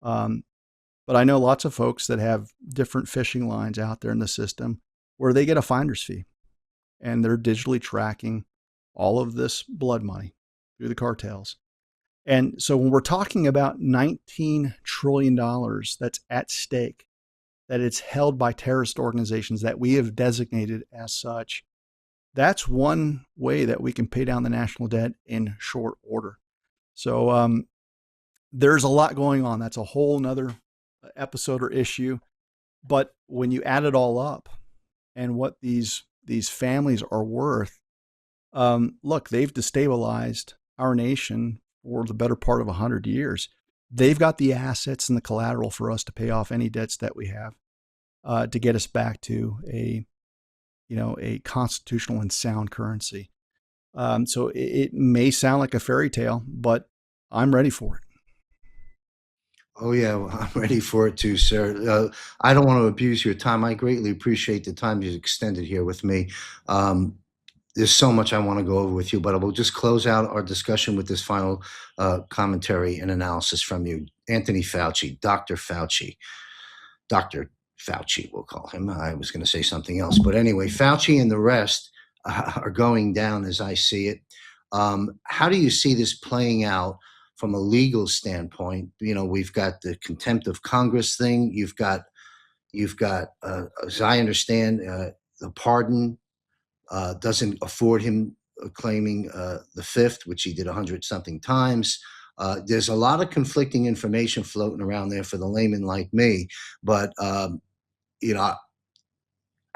But I know lots of folks that have different fishing lines out there in the system where they get a finder's fee, and they're digitally tracking all of this blood money through the cartels. And so when we're talking about $19 trillion that's at stake, that it's held by terrorist organizations that we have designated as such, that's one way that we can pay down the national debt in short order. So there's a lot going on. That's a whole nother episode or issue. But when you add it all up and what these families are worth, look, they've destabilized our nation for the better part of 100 years. They've got the assets and the collateral for us to pay off any debts that we have, to get us back to a constitutional and sound currency. So it may sound like a fairy tale, but I'm ready for it. Oh, yeah, well, I'm ready for it too, sir. I don't want to abuse your time. I greatly appreciate the time you extended here with me. There's so much I want to go over with you, but I will just close out our discussion with this final commentary and analysis from you. Anthony Fauci, Dr. Fauci, we'll call him. I was going to say something else. But anyway, Fauci and the rest are going down as I see it. How do you see this playing out from a legal standpoint? We've got the contempt of Congress thing. You've got, as I understand, the pardon doesn't afford him claiming the fifth, which he did 100-something times. There's a lot of conflicting information floating around there for the layman like me, but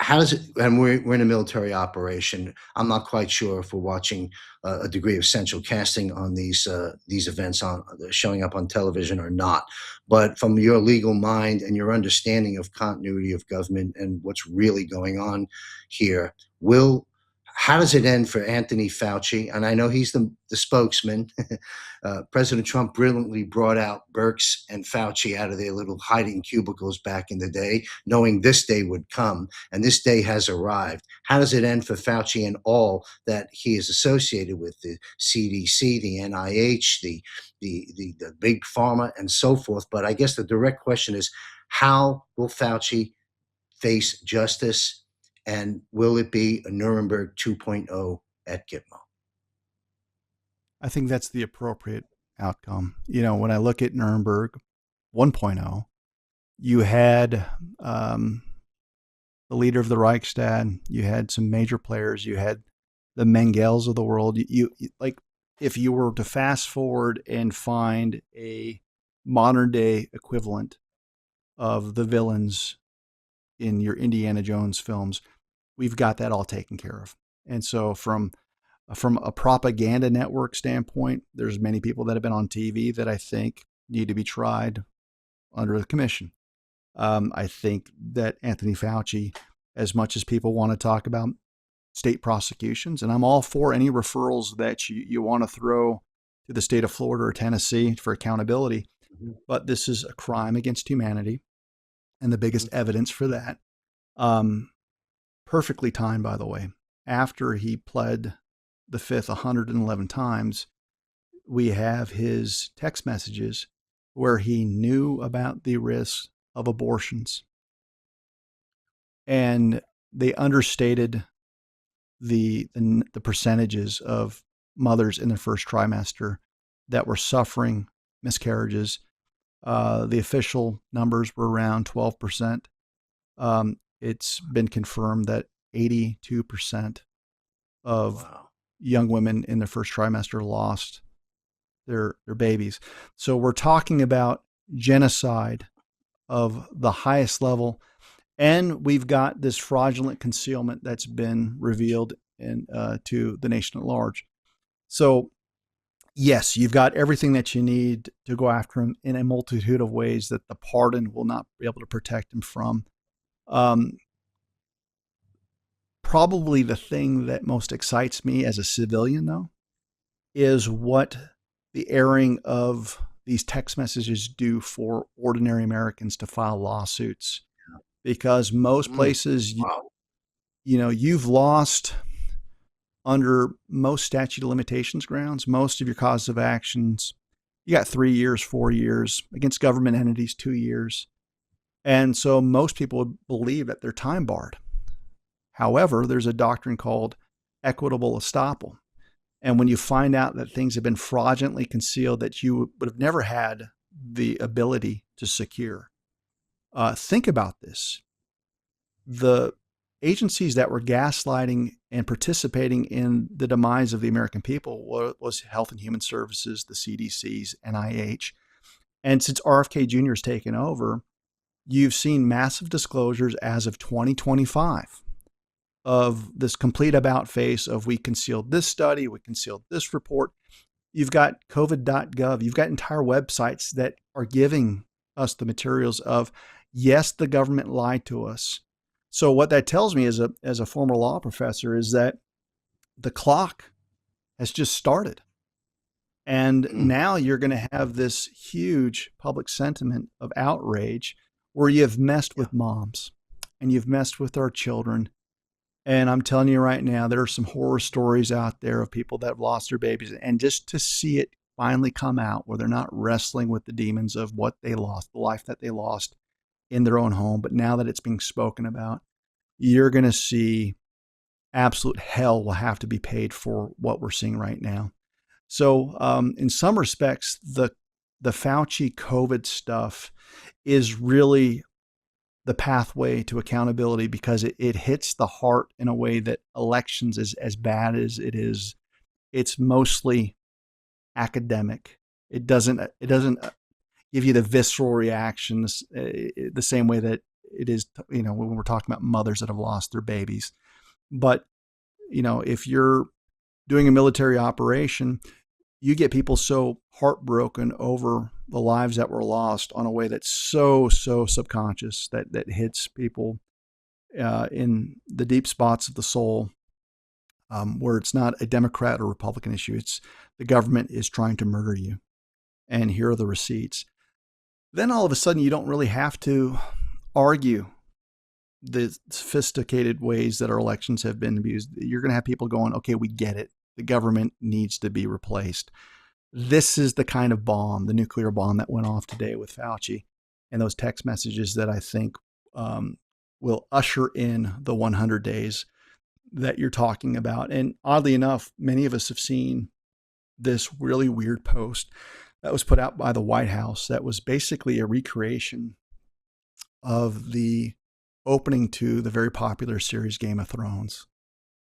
how does it? And we're in a military operation. I'm not quite sure if we're watching a degree of central casting on these events on showing up on television or not. But from your legal mind and your understanding of continuity of government and what's really going on here, how does it end for Anthony Fauci? And I know he's the spokesman. President Trump brilliantly brought out Birx and Fauci out of their little hiding cubicles back in the day, knowing this day would come, and this day has arrived. How does it end for Fauci and all that he is associated with, the CDC, the NIH, the big pharma, and so forth? But I guess the direct question is, how will Fauci face justice? And will it be a Nuremberg 2.0 at Gitmo? I think that's the appropriate outcome. When I look at Nuremberg 1.0, you had the leader of the Reichstag, you had some major players, you had the Mengels of the world. You like, if you were to fast forward and find a modern day equivalent of the villains in your Indiana Jones films, we've got that all taken care of. And so from a propaganda network standpoint, there's many people that have been on TV that I think need to be tried under the commission. I think that Anthony Fauci, as much as people want to talk about state prosecutions, and I'm all for any referrals that you want to throw to the state of Florida or Tennessee for accountability, but this is a crime against humanity, and the biggest evidence for that, perfectly timed, by the way, after he pled the fifth 111 times, we have his text messages where he knew about the risks of abortions, and they understated the percentages of mothers in their first trimester that were suffering miscarriages. The official numbers were around 12%. It's been confirmed that 82% of young women in their first trimester lost their babies. So we're talking about genocide of the highest level. And we've got this fraudulent concealment that's been revealed to the nation at large. So, yes, you've got everything that you need to go after him in a multitude of ways that the pardon will not be able to protect him from. Um, Probably the thing that most excites me as a civilian, though, is what the airing of these text messages do for ordinary Americans to file lawsuits. Because most Mm, places, wow. you've lost under most statute of limitations grounds, most of your causes of actions. You got 3 years, 4 years against government entities, 2 years. And so most people would believe that they're time barred. However, there's a doctrine called equitable estoppel. And when you find out that things have been fraudulently concealed that you would have never had the ability to secure, think about this. The agencies that were gaslighting and participating in the demise of the American people was Health and Human Services, the CDC's, NIH. And since RFK Jr. has taken over, you've seen massive disclosures as of 2025 of this complete about face of we concealed this study, we concealed this report. You've got covid.gov, you've got entire websites that are giving us the materials of, yes, the government lied to us. So what that tells me as a former law professor is that the clock has just started. And Mm, now you're going to have this huge public sentiment of outrage where you've messed yeah. with moms and you've messed with our children. And I'm telling you right now, there are some horror stories out there of people that have lost their babies. And just to see it finally come out where they're not wrestling with the demons of what they lost, the life that they lost in their own home, but now that it's being spoken about, you're going to see absolute hell will have to be paid for what we're seeing right now. So, in some respects, the Fauci COVID stuff is really the pathway to accountability because it hits the heart in a way that elections is as bad as it is. It's mostly academic. It doesn't give you the visceral reactions the same way that it is, when we're talking about mothers that have lost their babies. But, if you're doing a military operation, you get people so heartbroken over the lives that were lost on a way that's so subconscious that hits people in the deep spots of the soul, where it's not a Democrat or Republican issue. It's the government is trying to murder you, and here are the receipts. Then all of a sudden, you don't really have to argue the sophisticated ways that our elections have been abused. You're going to have people going, okay, we get it. The government needs to be replaced. This is the kind of bomb, the nuclear bomb that went off today with Fauci and those text messages that I think will usher in the 100 days that you're talking about. And oddly enough, many of us have seen this really weird post that was put out by the White House that was basically a recreation of the opening to the very popular series Game of Thrones,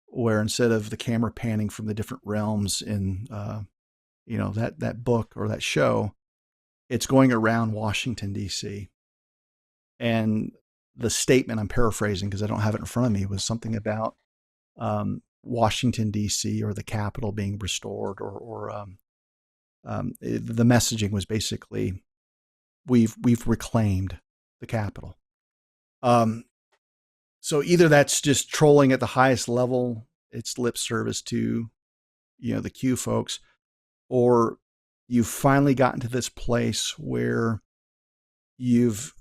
where instead of the camera panning from the different realms in that book or that show, it's going around Washington, D.C. And the statement, I'm paraphrasing because I don't have it in front of me, was something about Washington, D.C. or the Capitol being restored, the messaging was basically, we've reclaimed the Capitol. So either that's just trolling at the highest level, it's lip service to, the Q folks, or you've finally gotten to this place where you've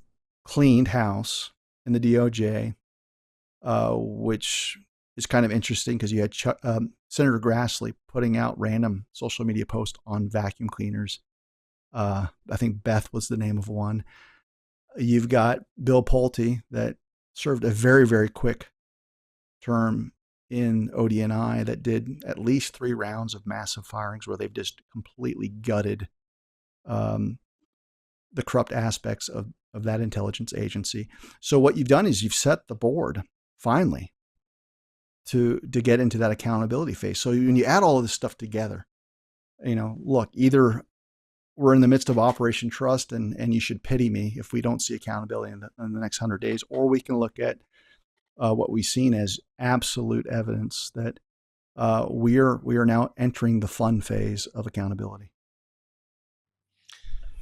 cleaned house in the DOJ, which is kind of interesting because you had Senator Grassley putting out random social media posts on vacuum cleaners. I think Beth was the name of one. You've got Bill Pulte that served a very, very quick term in ODNI that did at least 3 rounds of massive firings where they've just completely gutted the corrupt aspects of that intelligence agency. So what you've done is you've set the board finally to get into that accountability phase. So when you add all of this stuff together, look, either we're in the midst of Operation Trust and you should pity me if we don't see accountability in the next 100 days, or we can look at what we've seen as absolute evidence that we are now entering the fun phase of accountability.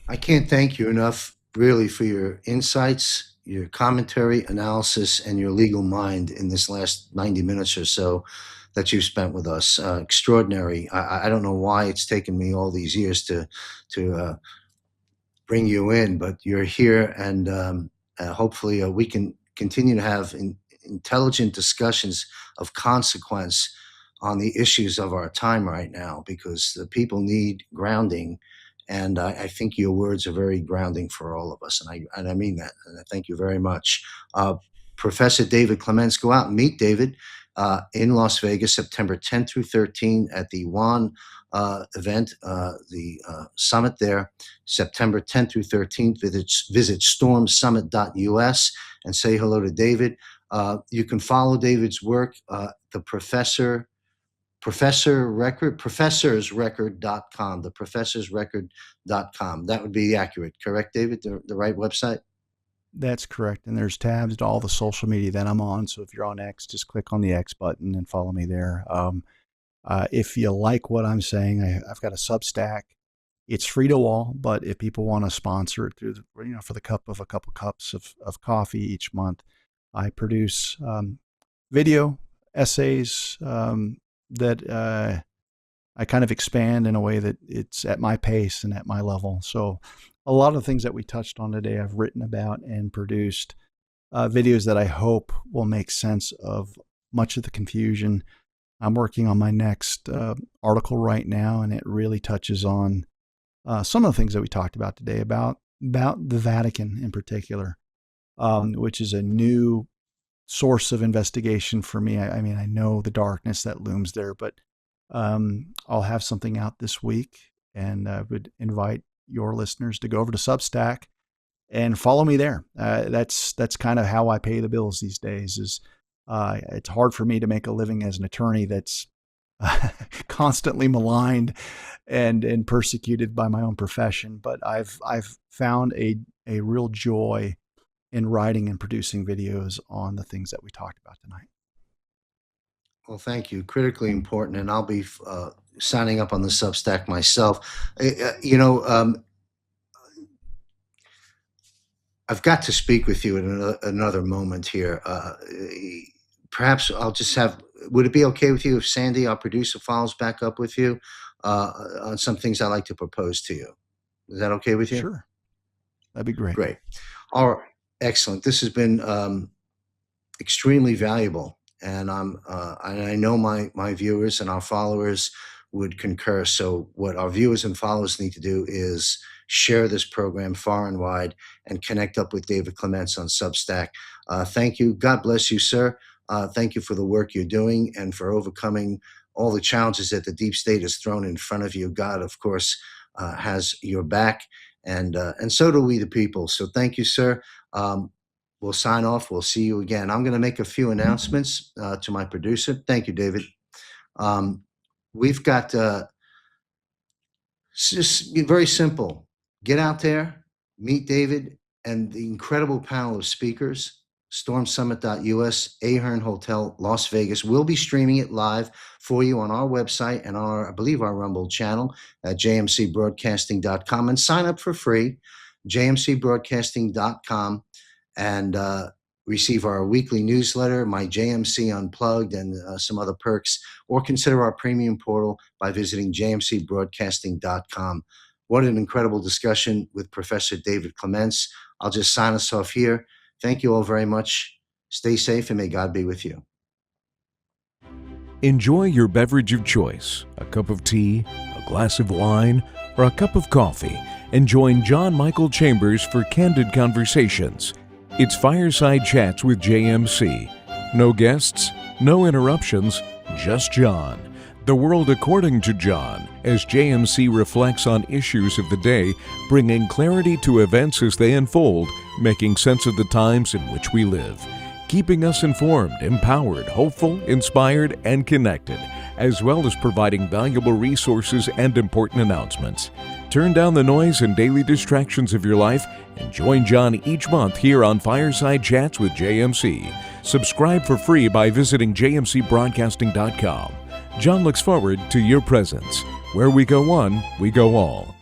I can't thank you enough, really, for your insights, your commentary, analysis, and your legal mind in this last 90 minutes or so that you've spent with us. Extraordinary. I don't know why it's taken me all these years to bring you in, but you're here, and hopefully we can continue to have intelligent discussions of consequence on the issues of our time right now, because the people need grounding. And I think your words are very grounding for all of us. And I mean that. And I thank you very much. Professor David Clements, go out and meet David in Las Vegas, September 10th through 13th at the WAN event, the summit there, September 10th through 13th. Visit stormsummit.us and say hello to David. You can follow David's work, the professorsrecord.com, theprofessorsrecord.com. That would be accurate, correct, David? The right website? That's correct. And there's tabs to all the social media that I'm on. So if you're on X, just click on the X button and follow me there. If you like what I'm saying, I've got a Substack. It's free to all, but if people want to sponsor it through, for the cup of a couple cups of coffee each month, I produce video essays that I kind of expand in a way that it's at my pace and at my level. So a lot of the things that we touched on today, I've written about and produced videos that I hope will make sense of much of the confusion. I'm working on my next article right now, and it really touches on some of the things that we talked about today about the Vatican in particular, which is a new source of investigation for me. I mean, I know the darkness that looms there, but I'll have something out this week, and I would invite your listeners to go over to Substack and follow me there. That's kind of how I pay the bills these days. It's hard for me to make a living as an attorney that's constantly maligned and persecuted by my own profession, but I've found a real joy in writing and producing videos on the things that we talked about tonight. Well, thank you. Critically important. And I'll be signing up on the Substack myself. I've got to speak with you in another moment here. Perhaps I'll just would it be okay with you if Sandy, our producer, follows back up with you on some things I'd like to propose to you? Is that okay with you? Sure. That'd be great. Great. All right. Excellent. This has been extremely valuable, and I know my viewers and our followers would concur. So what our viewers and followers need to do is share this program far and wide and connect up with David Clements on Substack. Thank you. God bless you, sir. Thank you for the work you're doing and for overcoming all the challenges that the deep state has thrown in front of you. God, of course, has your back, and so do we, the people. So thank you, sir. We'll sign off. We'll see you again. I'm going to make a few announcements to my producer. Thank you, David. We've got just very simple. Get out there, meet David and the incredible panel of speakers. stormsummit.us, Ahern Hotel, Las Vegas. We'll be streaming it live for you on our website and on I believe our Rumble channel at jmcbroadcasting.com, and sign up for free, jmcbroadcasting.com, and receive our weekly newsletter, my JMC Unplugged, and some other perks, or consider our premium portal by visiting jmcbroadcasting.com. What an incredible discussion with Professor David Clements. I'll just sign us off here. Thank you all very much. Stay safe, and may God be with you. Enjoy your beverage of choice, a cup of tea, a glass of wine, or a cup of coffee, and join John Michael Chambers for candid conversations. It's Fireside Chats with JMC. No guests, no interruptions, just John. The world according to John, as JMC reflects on issues of the day, bringing clarity to events as they unfold, making sense of the times in which we live, keeping us informed, empowered, hopeful, inspired, and connected, as well as providing valuable resources and important announcements. Turn down the noise and daily distractions of your life and join John each month here on Fireside Chats with JMC. Subscribe for free by visiting jmcbroadcasting.com. John looks forward to your presence. Where we go one, we go all.